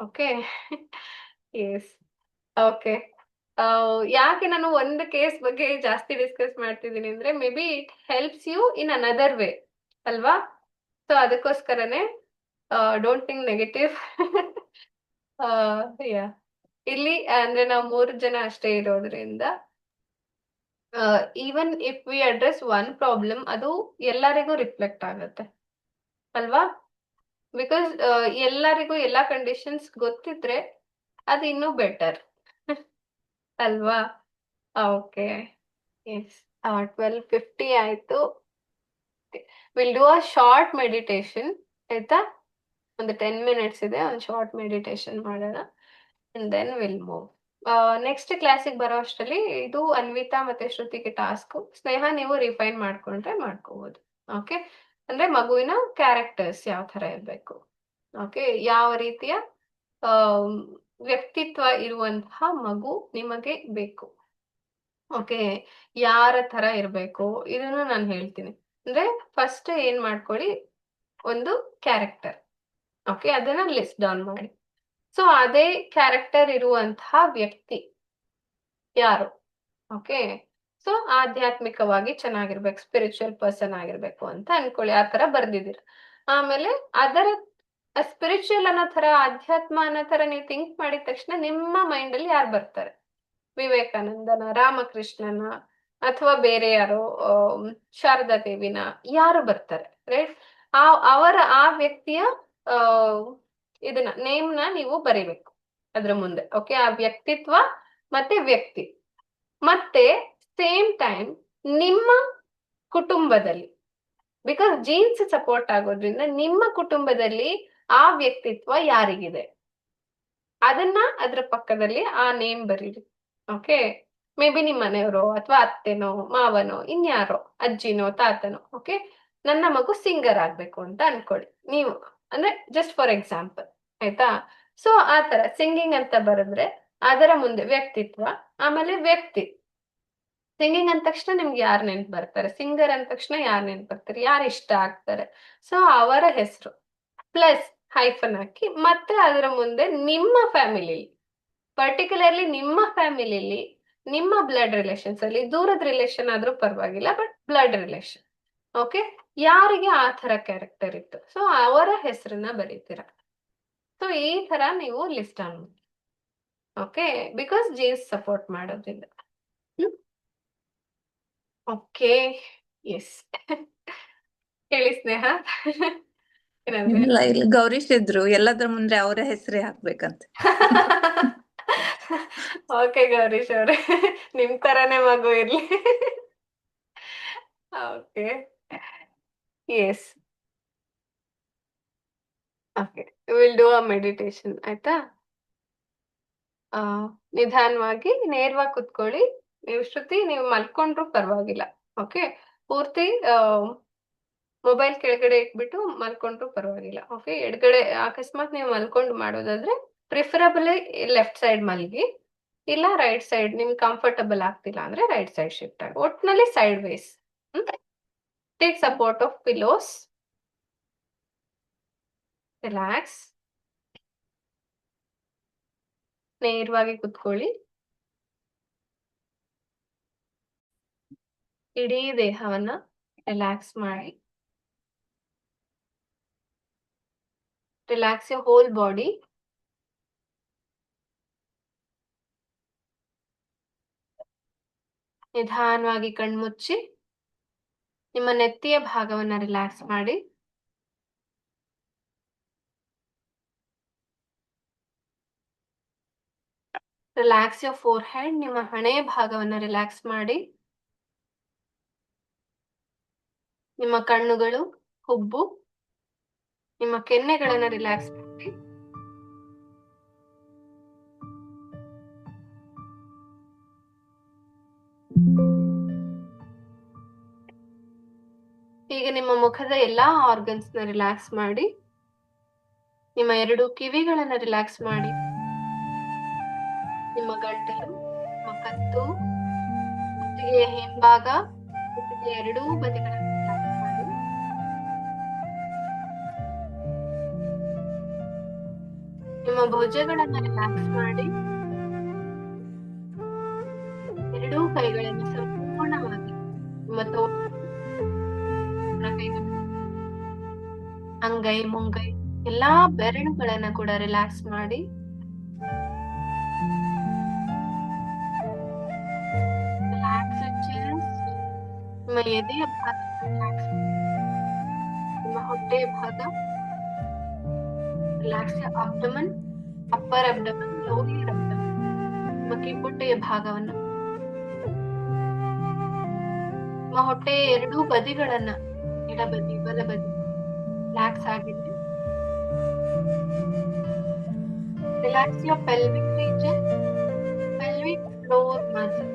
ಓಕೆ. ಎಸ್. ಓಕೆ. ಯಾಕೆ ನಾನು ಒಂದು ಕೇಸ್ ಬಗ್ಗೆ ಜಾಸ್ತಿ ಡಿಸ್ಕಸ್ ಮಾಡ್ತಿದ್ದೀನಿ ಅಂದ್ರೆ, may be it helps you in another way ಅಲ್ವಾ? ಸೊ ಅದಕ್ಕೋಸ್ಕರನೇ ಡೋಂಟ್ ಥಿಂಕ್ ನೆಗೆಟಿವ್. ಯಾ. ಇಲ್ಲಿ ಅಂದ್ರೆ ನಾವು 3 ಜನ ಅಷ್ಟೇ ಇರೋದ್ರಿಂದ, even if we address one problem, ಅದು ಎಲ್ಲರಿಗೂ ರಿಫ್ಲೆಕ್ಟ್ ಆಗುತ್ತೆ ಅಲ್ವಾ? ಬಿಕಾಸ್ ಎಲ್ಲರಿಗೂ ಎಲ್ಲಾ ಕಂಡೀಷನ್ಸ್ ಗೊತ್ತಿದ್ರೆ ಅದು ಇನ್ನೂ ಬೆಟರ್. ಅಲ್ವಾ? ಓಕೆ. ಎಸ್. 12:50 ಆಯ್ತು. Will do a short meditation. ಆಯ್ತಾ? ಒಂದು 10 ಮಿನಿಟ್ಸ್ ಇದೆ, ಒಂದು ಶಾರ್ಟ್ ಮೆಡಿಟೇಷನ್ ಮಾಡೋಣ, and then will move. Next ಕ್ಲಾಸಿಗೆ ಬರೋ ಅಷ್ಟರಲ್ಲಿ ಇದು ಅನ್ವಿತಾ ಮತ್ತೆ ಶ್ರುತಿಗೆ ಟಾಸ್ಕ್. ಸ್ನೇಹ, ನೀವು ರಿಫೈನ್ ಮಾಡ್ಕೊಂಡ್ರೆ ಮಾಡ್ಕೋಬಹುದು. ಓಕೆ. ಅಂದ್ರೆ ಮಗುವಿನ ಕ್ಯಾರೆಕ್ಟರ್ಸ್ ಯಾವ ತರ ಇರ್ಬೇಕು, ಓಕೆ, ಯಾವ ರೀತಿಯ ಆಮ್, ವ್ಯಕ್ತಿತ್ವ ಇರುವಂತಹ ಮಗು ನಿಮಗೆ ಬೇಕು, ಓಕೆ, ಯಾರ ತರ ಇರ್ಬೇಕು, ಇದನ್ನು ನಾನು ಹೇಳ್ತೀನಿ. ಅಂದ್ರೆ ಫಸ್ಟ್ ಏನ್ ಮಾಡ್ಕೊಳ್ಳಿ, ಒಂದು ಕ್ಯಾರೆಕ್ಟರ್. ಓಕೆ. ಅದನ್ನ ಲಿಸ್ಟ್ ಡೌನ್ ಮಾಡಿ. ಸೊ ಅದೇ ಕ್ಯಾರೆಕ್ಟರ್ ಇರುವಂತಹ ವ್ಯಕ್ತಿ ಯಾರು? ಓಕೆ. ಸೊ ಆಧ್ಯಾತ್ಮಿಕವಾಗಿ ಚೆನ್ನಾಗಿರ್ಬೇಕು, ಸ್ಪಿರಿಚುವಲ್ ಪರ್ಸನ್ ಆಗಿರ್ಬೇಕು ಅಂತ ಅನ್ಕೊಳ್ಳಿ. ಆ ತರ ಬರ್ದಿದ್ದೀರ. ಆಮೇಲೆ ಅದರ ಸ್ಪಿರಿಚುವಲ್ ಅನ್ನೋ ತರ, ಅಧ್ಯಾತ್ಮ ಅನ್ನೋ ತರ ನೀವು ಥಿಂಕ್ ಮಾಡಿದ ತಕ್ಷಣ ನಿಮ್ಮ ಮೈಂಡ್ ಅಲ್ಲಿ ಯಾರು ಬರ್ತಾರೆ? ವಿವೇಕಾನಂದನ, ರಾಮಕೃಷ್ಣನ, ಅಥವಾ ಬೇರೆ ಯಾರೋ, ಶಾರದಾ ದೇವಿನ, ಯಾರು ಬರ್ತಾರೆ? ರೈಟ್? ಆ ಅವರ ಆ ವ್ಯಕ್ತಿಯ ಆ ಇದನ್ನ ನೇಮ್ನ ನೀವು ಬರಿಬೇಕು ಅದ್ರ ಮುಂದೆ. ಓಕೆ, ಆ ವ್ಯಕ್ತಿತ್ವ ಮತ್ತೆ ವ್ಯಕ್ತಿ. ಮತ್ತೆ ಸೇಮ್ ಟೈಮ್ ನಿಮ್ಮ ಕುಟುಂಬದಲ್ಲಿ, ಬಿಕಾಸ್ ಜೀನ್ಸ್ ಸಪೋರ್ಟ್ ಆಗೋದ್ರಿಂದ ನಿಮ್ಮ ಕುಟುಂಬದಲ್ಲಿ ಆ ವ್ಯಕ್ತಿತ್ವ ಯಾರಿಗಿದೆ ಅದನ್ನ ಅದ್ರ ಪಕ್ಕದಲ್ಲಿ ಆ ನೇಮ್ ಬರೀರಿ. ಓಕೆ, ಮೇ ಬಿ ನಿಮ್ಮ ಮನೆಯವರು ಅಥವಾ ಅತ್ತೆನೋ ಮಾವನೋ ಇನ್ಯಾರೋ, ಅಜ್ಜಿನೋ ತಾತನೋ. ಓಕೆ, ನನ್ನ ಮಗು ಸಿಂಗರ್ ಆಗ್ಬೇಕು ಅಂತ ಅನ್ಕೊಳ್ಳಿ ನೀವು, ಅಂದ್ರೆ ಜಸ್ಟ್ ಫಾರ್ ಎಕ್ಸಾಂಪಲ್, ಆಯ್ತಾ? ಸೊ ಆ ತರ ಸಿಂಗಿಂಗ್ ಅಂತ ಬರೆದ್ರೆ ಅದರ ಮುಂದೆ ವ್ಯಕ್ತಿತ್ವ, ಆಮೇಲೆ ವ್ಯಕ್ತಿ. ಸಿಂಗಿಂಗ್ ಅಂದ ತಕ್ಷಣ ನಿಮ್ಗೆ ಯಾರು ನೆನ್ಪು ಬರ್ತಾರೆ? ಸಿಂಗರ್ ಅಂದ ತಕ್ಷಣ ಯಾರು ನೆನ್ಪು ಬರ್ತಾರೆ? ಯಾರು ಇಷ್ಟ ಆಗ್ತಾರೆ? ಸೊ ಅವರ ಹೆಸರು ಪ್ಲಸ್ ಹೈಫನ್ ಹಾಕಿ, ಮತ್ತೆ ಅದರ ಮುಂದೆ ನಿಮ್ಮ ಫ್ಯಾಮಿಲಿ, ಪರ್ಟಿಕ್ಯುಲರ್ಲಿ ನಿಮ್ಮ ಫ್ಯಾಮಿಲಿಲಿ, ನಿಮ್ಮ ಬ್ಲಡ್ ರಿಲೇಷನ್ಸ್ ಅಲ್ಲಿ, ದೂರದ ರಿಲೇಷನ್ ಆದ್ರೂ ಪರವಾಗಿಲ್ಲ, ಬಟ್ ಬ್ಲಡ್ ರಿಲೇಷನ್, ಓಕೆ, ಯಾರಿಗೆ ಆ ತರ ಕ್ಯಾರೆಕ್ಟರ್ ಇತ್ತು, ಸೊ ಅವರ ಹೆಸರನ್ನ ಬರೀತೀರ. ಸೊ ಈ ತರ ನೀವು ಲಿಸ್ಟ್ ಆನ್ ಮಾಡಿ. ಓಕೆ, ಬಿಕಾಸ್ ಜೀನ್ಸ್ ಸಪೋರ್ಟ್ ಮಾಡೋದ್ರಿಂದ. Okay, yes. ಹೇಳಿ ಸ್ನೇಹ. ಏನಂದ್ರೆ ಇಲ್ಲ ಇಲ್ಲಿ ಗೌರೀಶ್ ಇದ್ರು, ಎಲ್ಲದ್ರ ಮುಂದೆ ಅವರ ಹೆಸರೇ ಹಾಕ್ಬೇಕಂತ. ಓಕೆ ಗೌರೀಶ್ ಅವ್ರೆ, ನಿಮ್ ತರಾನೇ ಮಗು ಇರ್ಲಿ. Okay, yes. Okay, will do a meditation, ಆಯ್ತಾ? ನಿಧಾನವಾಗಿ ನೇರವಾಗಿ ಕುತ್ಕೊಳ್ಳಿ. ನೀವು ಶ್ರುತಿ, ನೀವು ಮಲ್ಕೊಂಡ್ರು ಪರವಾಗಿಲ್ಲ. ಓಕೆ, ಪೂರ್ತಿ ಮೊಬೈಲ್ ಕೆಳಗಡೆ ಇಟ್ಬಿಟ್ಟು ಮಲ್ಕೊಂಡ್ರು ಪರವಾಗಿಲ್ಲ. ಓಕೆ, ಎಡಗಡೆ ಅಕಸ್ಮಾತ್ ನೀವು ಮಲ್ಕೊಂಡು ಮಾಡೋದಾದ್ರೆ ಪ್ರಿಫರಬಲಿ ಲೆಫ್ಟ್ ಸೈಡ್ ಮಲ್ಗಿ, ಇಲ್ಲ ರೈಟ್ ಸೈಡ್ ನಿಮ್ಗೆ ಕಂಫರ್ಟಬಲ್ ಆಗ್ತಿಲ್ಲ ಅಂದ್ರೆ ರೈಟ್ ಸೈಡ್ ಶಿಫ್ಟ್ ಆಗಿ, ಒಟ್ನಲ್ಲಿ sideways. Take support of pillows, relax, ನೇರವಾಗಿ ಕುತ್ಕೊಳ್ಳಿ. ಇಡೀ ದೇಹವನ್ನ ರಿಲ್ಯಾಕ್ಸ್ ಮಾಡಿ. Relax your whole body. ನಿಧಾನವಾಗಿ ಕಣ್ಮುಚ್ಚಿ ನಿಮ್ಮ ನೆತ್ತಿಯ ಭಾಗವನ್ನ ರಿಲ್ಯಾಕ್ಸ್ ಮಾಡಿ. ರಿಲ್ಯಾಕ್ಸ್ your forehead, ನಿಮ್ಮ ಹಣೆಯ ಭಾಗವನ್ನ ರಿಲ್ಯಾಕ್ಸ್ ಮಾಡಿ. ನಿಮ್ಮ ಕಣ್ಣುಗಳು, ಹುಬ್ಬು, ನಿಮ್ಮ ಕೆನ್ನೆಗಳನ್ನ ರಿಲ್ಯಾಕ್ಸ್ ಮಾಡಿ. ಈಗ ನಿಮ್ಮ ಮುಖದ ಎಲ್ಲಾ ಆರ್ಗನ್ಸ್ ನ ರಿಲ್ಯಾಕ್ಸ್ ಮಾಡಿ. ನಿಮ್ಮ ಎರಡು ಕಿವಿಗಳನ್ನ ರಿಲ್ಯಾಕ್ಸ್ ಮಾಡಿ. ನಿಮ್ಮ ಗಂಟಲು, ನಿಮ್ಮ ಕತ್ತು, ಕುತ್ತಿಗೆಯ ಹಿಂಭಾಗ, ಕುತ್ತಿಗೆಯ ಎರಡೂ ಬದಿಗಳನ್ನು ರಿಲ್ಯಾಕ್ಸ್ ಮಾಡಿ. ನಿಮ್ಮ ಭುಜಗಳನ್ನ ರಿಲ್ಯಾಕ್ಸ್ ಮಾಡಿ. ಎರಡೂ ಕೈಗಳನ್ನು ಸಂಪೂರ್ಣವಾಗಿ, ನಿಮ್ಮ ಅಂಗೈ ಮುಂಗೈ ಎಲ್ಲಾ ಬೆರಳುಗಳನ್ನ ಕೂಡ ರಿಲ್ಯಾಕ್ಸ್ ಮಾಡಿ. ರಿಲ್ಯಾಕ್ಸ್ ಚೆಸ್ಟ್, ನಿಮ್ಮ ಎದೆಯ ಭಾಗ ರಿಲ್ಯಾಕ್ಸ್, ನಿಮ್ಮ ಹೊಟ್ಟೆಯ ಭಾಗ relax, abdomen, upper abdomen, lower abdomen, ನಿಮ್ಮ ಕಿಬ್ಬೊಟ್ಟೆಯ ಭಾಗವನ್ನು, ನಿಮ್ಮ ಹೊಟ್ಟೆಯ ಎರಡೂ ಬದಿಗಳನ್ನ, ಎಡಬದಿ ಬಲಬದಿ ರಿಲ್ಯಾಕ್ಸ್ ಆಗಿದೆ. Relax your pelvic region, pelvic floor muscle.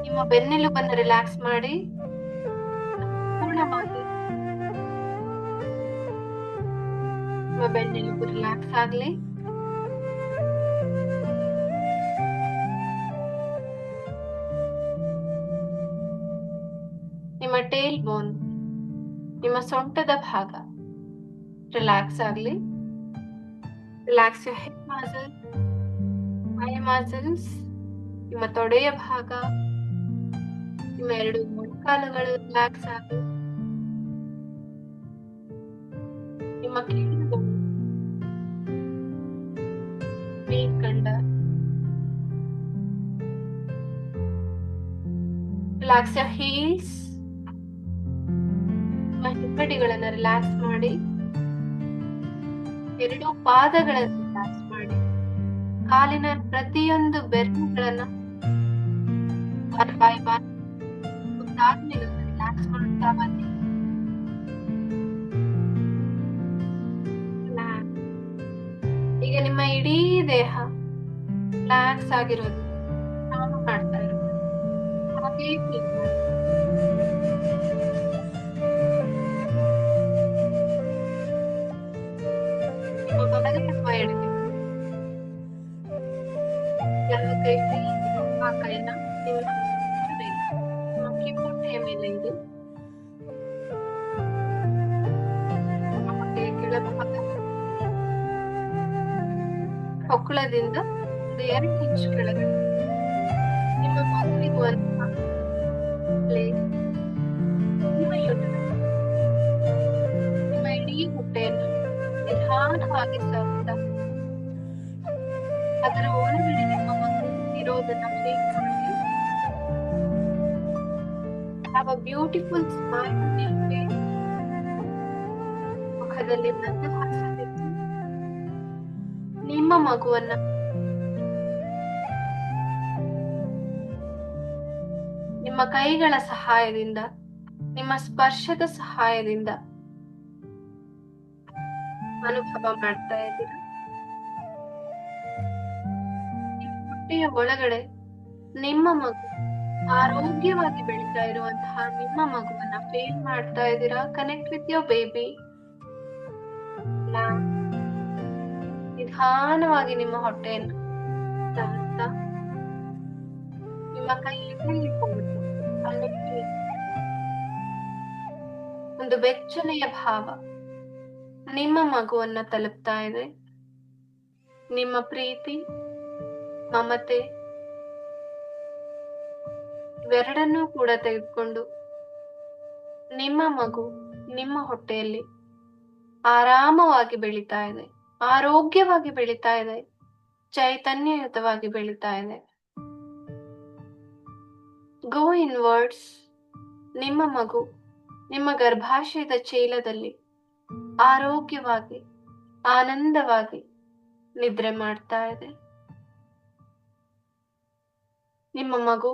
ನಿಮ್ಮ ಬೆನ್ನೆಲುಬನ್ನು ರಿಲ್ಯಾಕ್ಸ್ ಮಾಡಿ. ಪೂರ್ಣವಾಗಿ ನಿಮ್ಮ ಬೆನ್ನೆಲುಬು ರಿಲ್ಯಾಕ್ಸ್ ಆಗ್ಲಿ. ನಿಮ್ಮ ಟೇಲ್ ಬೋನ್, ನಿಮ್ಮ ಸೊಂಟದ ಭಾಗ ರಿಲ್ಯಾಕ್ಸ್ ಆಗ್ಲಿ. Relax your hip muscle, thigh muscles, ನಿಮ್ಮ ತೊಡೆಯ ಭಾಗ, ನಿಮ್ಮ 2 ಮೊಣಕಾಲುಗಳು ರಿಲ್ಯಾಕ್ಸ್ ಆಗಿ, ನಿಮ್ಮ ಕೀಲುಗಳು, ಮೇಲ್ಕಂಡ ರಿಲ್ಯಾಕ್ಸ್ your heels. ನಿಮ್ಮ ಹಿಮ್ಮಡಿಗಳನ್ನ ರಿಲ್ಯಾಕ್ಸ್ ಮಾಡಿ, 2 ಪಾದಗಳನ್ನು ರಿಲ್ಯಾಕ್ಸ್ ಮಾಡಿ, ಕಾಲಿನ ಪ್ರತಿಯೊಂದು ಬೆರಳುಗಳನ್ನ ಒನ್ ಬೈ ಒನ್ ಗೊತ್ತಾದ್ಮೇಲೆ ರಿಲ್ಯಾಕ್ಸ್ ಮಾಡ್ತಾ ಬನ್ನಿ. Relax. ಈಗ ನಿಮ್ಮ ಇಡೀ ದೇಹ ರಿಲ್ಯಾಕ್ಸ್ ಆಗಿರೋದು ನಾನು ಮಾಡ್ತಾ ಇರೋದು ಹಾಗೆ feel ಮಾಡಿ. ನಿಮ್ಮ ಬಲಗೈ ಅಥವಾ ಎಡಗೈ ಯಾವ ಕೈ ಫ್ರೀ ಇದೆಯೋ ಆ ಕೈನ ನಿಮ್ಮ ಮೇಲೆ, ನಿಮ್ಮ ಕಿಬ್ಬೊಟ್ಟೆಯ ಮೇಲೆ ಇಡಿ. ನಿಮ್ಮ ಹೊಟ್ಟೆಯ ಕೆಳಭಾಗ ಹೊಕ್ಕಳದಿಂದ ಒಂದು 2 ಇಂಚ್ ಕೆಳಗಡೆ ನಿಮ್ಮ ಮಗುವಿರುವಂತಹ ಪ್ಲೇಸ್, ನಿಮ್ಮ ಯುಟರಸ್, ನಿಮ್ಮ ಇಡೀ ಹೊಟ್ಟೆಯನ್ನು ನಿಧಾನವಾಗಿ ಸವರ್ತಾ ಅದರ ಒಳಗಡೆ ನಿಮ್ಮ ಮಗು ಇರೋದನ್ನ ಫೀಲ್ ಮಾಡಿ. Have a beautiful smile on your face. ಮುಖದಲ್ಲಿ ಮಂದಹಾಸವಿದ್ದು ನಿಮ್ಮ ಮಗುವನ್ನ ನಿಮ್ಮ ಕೈಗಳ ಸಹಾಯದಿಂದ, ನಿಮ್ಮ ಸ್ಪರ್ಶದ ಸಹಾಯದಿಂದ ಅನುಭವ ಮಾಡ್ತಾ ಇದ್ದೀರಾ. ನಿಮ್ಮ ಹೊಟ್ಟೆಯ ಒಳಗಡೆ ನಿಮ್ಮ ಮಗು ಆರೋಗ್ಯವಾಗಿ ಬೆಳೀತಾ ಇರುವಂತಹ ನಿಮ್ಮ ಮಗುವನ್ನ ಫೀಲ್ ಮಾಡ್ತಾ ಇದ್ದೀರಾ. Connect with your baby. ನಿಧಾನವಾಗಿ ನಿಮ್ಮ ಹೊಟ್ಟೆಯನ್ನು ತಾಳ್ತಾ ನಿಮ್ಮ ಕೈಯಲ್ಲಿ ಒಂದು ಬೆಚ್ಚನೆಯ ಭಾವ ನಿಮ್ಮ ಮಗುವನ್ನ ತಲುಪ್ತಾ ಇದೆ. ನಿಮ್ಮ ಪ್ರೀತಿ, ಮಮತೆ ಇವೆರಡನ್ನೂ ಕೂಡ ತೆಗೆದುಕೊಂಡು ನಿಮ್ಮ ಮಗು ನಿಮ್ಮ ಹೊಟ್ಟೆಯಲ್ಲಿ ಆರಾಮವಾಗಿ ಬೆಳೀತಾ ಇದೆ, ಆರೋಗ್ಯವಾಗಿ ಬೆಳೀತಾ ಇದೆ, ಚೈತನ್ಯಯುತವಾಗಿ ಬೆಳೀತಾ ಇದೆ. ಗೋ ಇನ್ವರ್ಡ್ಸ್. ನಿಮ್ಮ ಮಗು ನಿಮ್ಮ ಗರ್ಭಾಶಯದ ಚೀಲದಲ್ಲಿ ಆರೋಗ್ಯವಾಗಿ, ಆನಂದವಾಗಿ ನಿದ್ರೆ ಮಾಡ್ತಾ ಇದೆ. ನಿಮ್ಮ ಮಗು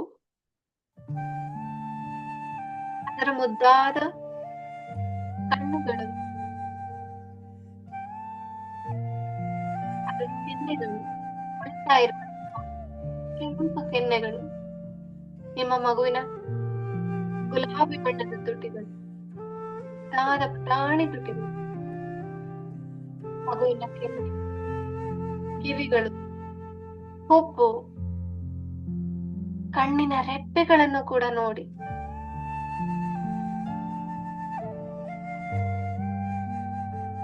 ಅದರ ಮುದ್ದಾದ ಕಣ್ಣುಗಳು, ಅದರ ಕೆನ್ನೆಗಳು, ಹೊಳ್ತಾ ಇರುವಂತಹ ಕೆಂಪು ಕೆನ್ನೆಗಳು, ನಿಮ್ಮ ಮಗುವಿನ ಗುಲಾಬಿ ಬಣ್ಣದ ತುಟಿಗಳು, ಪುಟಾಣಿ ತುಟಿಗಳು, ಮಗುವಿನ ಕೆನ್ನೆ, ಕಿವಿಗಳು, ಹುಬ್ಬು, ಕಣ್ಣಿನ ರೆಪ್ಪೆಗಳನ್ನು ಕೂಡ ನೋಡಿ.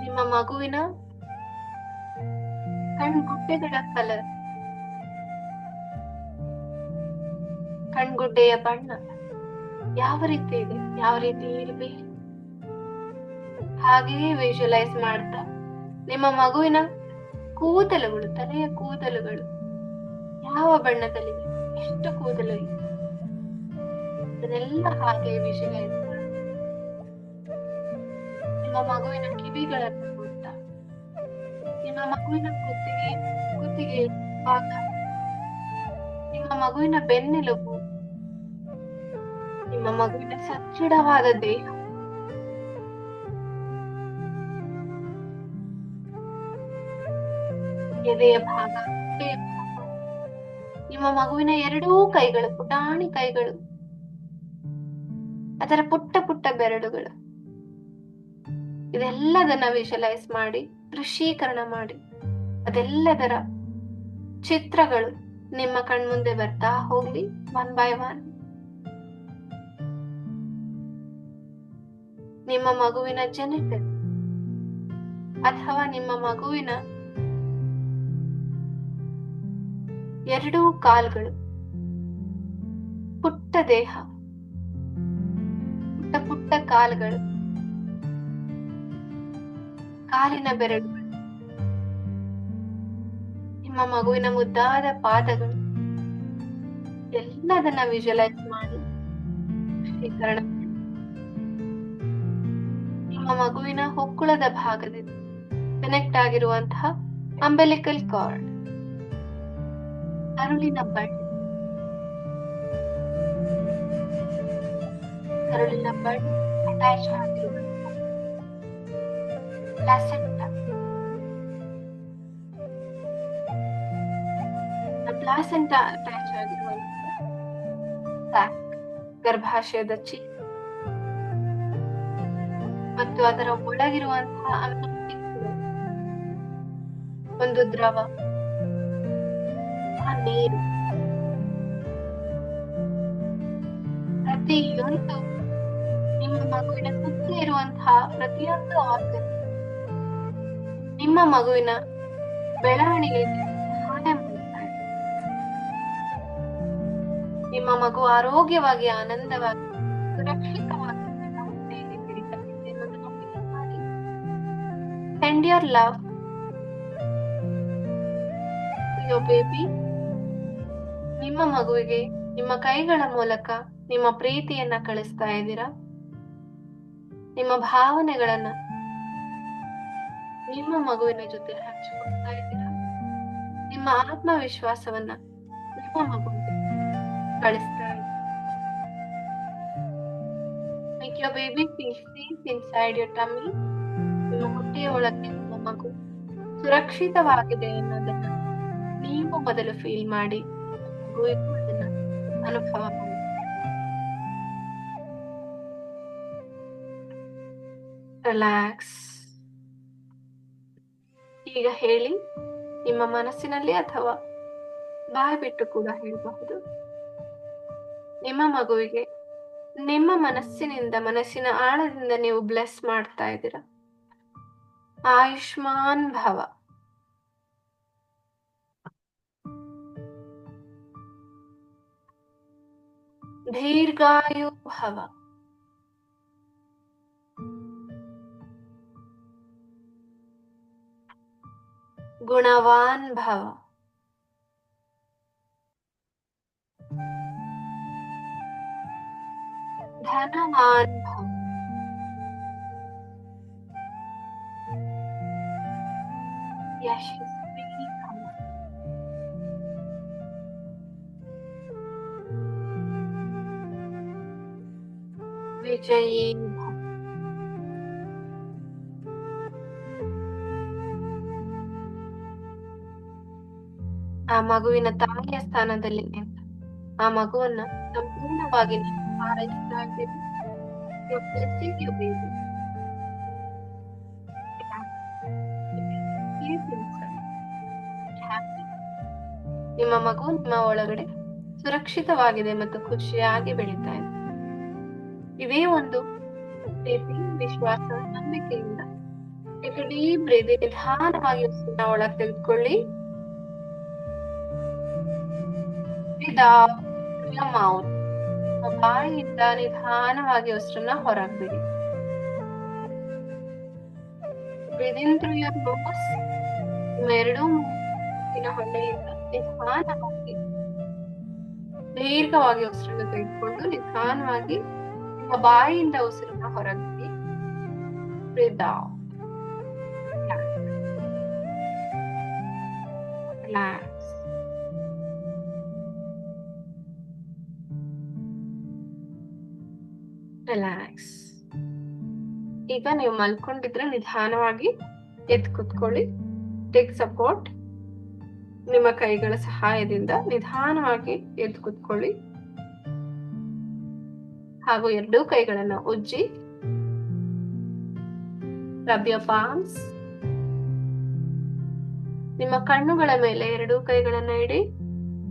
ನಿಮ್ಮ ಮಗುವಿನ ಕಣ್ಗುಡ್ಡೆಗಳ ಕಲರ್, ಕಣ್ಗುಡ್ಡೆಯ ಬಣ್ಣ ಯಾವ ರೀತಿ ಇದೆ, ಯಾವ ರೀತಿ ಇರಬೇಕು ಹಾಗೆಯೇ ವಿಜುವಲೈಸ್ ಮಾಡ್ತಾ ನಿಮ್ಮ ಮಗುವಿನ ಕೂದಲುಗಳು, ತಲೆಯ ಕೂದಲುಗಳು ಯಾವ ಬಣ್ಣದಲ್ಲಿದೆ, ಎಷ್ಟು ಕೂದಲು ಇದೆ ಅದನ್ನೆಲ್ಲ ಹಾಗೆ ವಿಜುವಲೈಸ್ ಮಾಡಿ. ನಿಮ್ಮ ಮಗುವಿನ ಕಿವಿಗಳನ್ನು ನೋಡ್ತಾ, ನಿಮ್ಮ ಮಗುವಿನ ಕುತ್ತಿಗೆ ಭಾಗ, ನಿಮ್ಮ ಮಗುವಿನ ಬೆನ್ನೆಲುಬು, ನಿಮ್ಮ ಮಗುವಿನ ಸದೃಢವಾದ ದೇಹ, ಎದೆಯ ಭಾಗ, ಹೊಟ್ಟೆಯ ಭಾಗ, ನಿಮ್ಮ ಮಗುವಿನ 2 ಕೈಗಳು, ಪುಟಾಣಿ ಕೈಗಳು, ಅದರ ಪುಟ್ಟ ಪುಟ್ಟ ಬೆರಳುಗಳು, ಇದೆಲ್ಲದನ್ನ ವಿಜುವಲೈಸ್ ಮಾಡಿ, ದೃಶ್ಯೀಕರಣ ಮಾಡಿ, ಅದೆಲ್ಲದರ ಚಿತ್ರಗಳು ನಿಮ್ಮ ಕಣ್ಮುಂದೆ ಬರ್ತಾ ಹೋಗ್ಲಿ ಒನ್ ಬೈ ಒನ್. ನಿಮ್ಮ ಮಗುವಿನ ಜೆನಿಟಲ್ ಅಥವಾ ನಿಮ್ಮ ಮಗುವಿನ 2 ಕಾಲ್ಗಳು, ಪುಟ್ಟ ದೇಹ, ಪುಟ್ಟ ಪುಟ್ಟ ಕಾಲುಗಳು, ಕಾಲಿನ ಬೆರಳುಗಳು, ನಿಮ್ಮ ಮಗುವಿನ ಮುದ್ದಾದ ಪಾದಗಳು, ಎಲ್ಲದನ್ನ ವಿಜುವಲೈಸ್ ಮಾಡಿ ಸ್ವೀಕರಣ ಮಾಡಿ. ನಿಮ್ಮ ಮಗುವಿನ ಹೊಕ್ಕುಳದ ಭಾಗದಿಂದ ಕನೆಕ್ಟ್ ಆಗಿರುವಂತಹ ಅಂಬೆಲಿಕಲ್ ಕಾರ್ಡ್, ಕರುಳಿನ ಬಳ್ಳಿ, ಕರುಳಿನ ಬಳ್ಳಿ ಅಟ್ಯಾಚ್ ಆಗಿರುವಂತಹ ಪ್ಲಾಸೆಂಟಾ, ಪ್ಲಾಸೆಂಟಾ ಅಟ್ಯಾಚ್ ಆಗಿರುವಂತಹ ಸ್ಯಾಕ್, ಗರ್ಭಾಶಯದ ಚೀಲ ಮತ್ತು ಅದರ ಒಳಗಿರುವಂತಹ amniotic fluid, ಒಂದು ದ್ರವ, ಆ ನೀರು, ಪ್ರತಿಯೊಂದು ನಿಮ್ಮ ಮಗುವಿನ ಸುತ್ತ ಇರುವಂತಹ ಪ್ರತಿಯೊಂದು ಆರ್ಗನ್ ನಿಮ್ಮ ಮಗುವಿನ ಬೆಳವಣಿಗೆಗೆ ಸಹಾಯ ಮಾಡ್ತಾ ಇದೆ. ನಿಮ್ಮ ಮಗು ಆರೋಗ್ಯವಾಗಿ, ಆನಂದವಾಗಿ, ಸುರಕ್ಷಿತವಾಗಿ send your love to your baby. ನಿಮ್ಮ ಮಗುವಿಗೆ ನಿಮ್ಮ ಕೈಗಳ ಮೂಲಕ ನಿಮ್ಮ ಪ್ರೀತಿಯನ್ನ ಕಳಿಸ್ತಾ ಇದ್ದೀರಾ. ನಿಮ್ಮ ಭಾವನೆಗಳನ್ನ ನಿಮ್ಮ ಮಗುವಿನ ಜೊತೆ ಹಂಚಿಕೊಳ್ತಾ ಇದ್ದೀರಾ. ನಿಮ್ಮ ಆತ್ಮವಿಶ್ವಾಸವನ್ನ ನಿಮ್ಮ ಮಗುವಿಗೆ ಕಳಿಸ್ತಾ ಇದ್ದೀರಾ. Make your baby feel safe inside your tummy. ನಿಮ್ಮ ಹೊಟ್ಟೆಯ ಒಳಗೆ ನಿಮ್ಮ ಮಗು ಸುರಕ್ಷಿತವಾಗಿದೆ ಅನ್ನೋದನ್ನ ನೀವು ಮೊದಲು ಫೀಲ್ ಮಾಡಿ, ಮಗುವಿಗೂ ಅದನ್ನ ಅನುಭವ ಮಾಡಿ. ರಿಲ್ಯಾಕ್ಸ್. ಈಗ ಹೇಳಿ, ನಿಮ್ಮ ಮನಸ್ಸಿನಲ್ಲಿ ಅಥವಾ ಬಾಯಿ ಬಿಟ್ಟು ಕೂಡ ಹೇಳಬಹುದು. ನಿಮ್ಮ ಮಗುವಿಗೆ ನಿಮ್ಮ ಮನಸ್ಸಿನಿಂದ, ಮನಸ್ಸಿನ ಆಳದಿಂದ ನೀವು ಬ್ಲೆಸ್ ಮಾಡ್ತಾ ಇದ್ದೀರಾ. ಆಯುಷ್ಮಾನ್ ಭವ. ದೀರ್ಘಾಯು ಭವ. ಗುಣವಾನ್ ಭವ. ಧನವಾನ್ ಭವ. ಯಶಸ್ವಿ ಭವ. ವಿಜಯೀ ಭವ. ಆ ಮಗುವಿನ ತಾಯಿಯ ಸ್ಥಾನದಲ್ಲಿ ನಿಂತು ಆ ಮಗುವನ್ನ ಸಂಪೂರ್ಣವಾಗಿ ನೀವು ಹಾರೈಸ್ತಾ ಇದ್ದೀರಿ. You're blessing your baby. Keep inside. Happy. ನಿಮ್ಮ ಮಗು ನಿಮ್ಮ ಒಳಗಡೆ ಸುರಕ್ಷಿತವಾಗಿದೆ ಮತ್ತು ಖುಷಿಯಾಗಿ ಬೆಳೀತಾ ಇದೆ. ಇದೇ ಒಂದು ಪ್ರೀತಿ, ವಿಶ್ವಾಸ, ನಂಬಿಕೆಯಿಂದ ಡೀಪ್ ಬ್ರೀದಿಂಗ್, ನಿಧಾನವಾಗಿ ಉಸಿರನ್ನ ಒಳಗೆ ತೆಗೆದುಕೊಳ್ಳಿ. ಮೌತ್, ಬಾಯಿಯಿಂದ ನಿಧಾನವಾಗಿ ಉಸಿರನ್ನ ಹೊರಗೆ ಬಿಡಿ. Breathe in through your nose. ನಿಮ್ಮ ಎರಡೂ ಮೂಗಿನ ಹೊಳ್ಳೆಯಿಂದ ನಿಧಾನವಾಗಿ ದೀರ್ಘವಾಗಿ ಉಸಿರನ್ನು ತೆಗೆದುಕೊಂಡು ನಿಧಾನವಾಗಿ ನಿಮ್ಮ ಬಾಯಿಯಿಂದ ಉಸಿರನ್ನ ಹೊರಗೆ ಬಿಡಿ. Breathe out. Relax. ರಿಲ್ಯಾಕ್ಸ್. ಈಗ ನೀವು ಮಲ್ಕೊಂಡಿದ್ರೆ ನಿಧಾನವಾಗಿ ಎದ್ದು ಕೂತ್ಕೊಳ್ಳಿ. Take support. ನಿಮ್ಮ ಕೈಗಳ ಸಹಾಯದಿಂದ ನಿಧಾನವಾಗಿ ಎದ್ದು ಕೂತ್ಕೊಳ್ಳಿ ಹಾಗೂ ಎರಡೂ ಕೈಗಳನ್ನ ಉಜ್ಜಿ. Rub your palms. ನಿಮ್ಮ ಕಣ್ಣುಗಳ ಮೇಲೆ ಎರಡೂ ಕೈಗಳನ್ನ ಇಡಿ.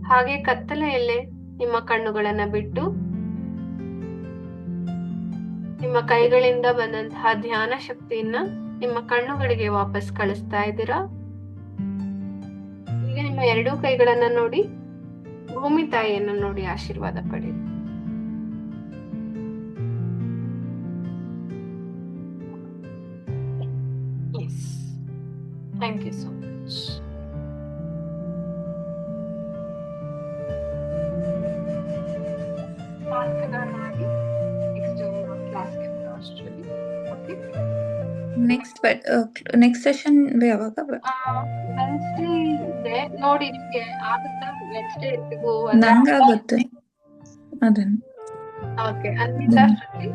ಹಾಗೆ ಕತ್ತಲೆಯಲ್ಲೇ ನಿಮ್ಮ ಕಣ್ಣುಗಳನ್ನ ಬಿಟ್ಟು ನಿಮ್ಮ ಕೈಗಳಿಂದ ಬಂದಂತಹ ಧ್ಯಾನ ಶಕ್ತಿಯನ್ನ ನಿಮ್ಮ ಕಣ್ಣುಗಳಿಗೆ ವಾಪಸ್ ಕಳಿಸ್ತಾ ಇದ್ದೀರಾ. ಈಗ ನಿಮ್ಮ ಎರಡೂ ಕೈಗಳನ್ನ ನೋಡಿ, ಭೂಮಿ ತಾಯಿಯನ್ನು ನೋಡಿ ಆಶೀರ್ವಾದ ಪಡಿ. Thank you so much. ಮಾಡಿ ನೆಕ್ಸ್ಟ್ ಕ್ಲಾಸ್ಗೆ ಅಷ್ಟರಲ್ಲಿ. ಓಕೆ, ನೆಕ್ಸ್ಟ್ ಸೆಷನ್ ಯಾವಾಗ? ವೆನ್ಸ್ಡೇ ಇದೆ ನೋಡಿ, ನಿಮ್ಗೆ ಆಗುತ್ತಾ ವೆನ್ಸ್ಡೇ ಎತ್ತಿಗೂ? ನಂಗಾಗುತ್ತೆ ಅದನ್ನು. ಓಕೆ, ಅನ್ವಿತಾ ಶ್ರುತಿ,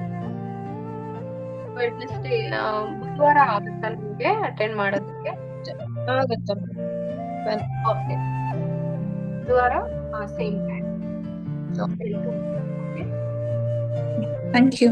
ವೆಡ್ನೆಸ್ಡೇ ಬುಧವಾರ ಆಗುತ್ತಾ ನಿಮ್ಗೆ ಅಟೆಂಡ್ ಮಾಡೋದಕ್ಕೆ? ಆಗುತ್ತೆ. ಓಕೆ, ಬುಧವಾರ same time. Okay, thank you.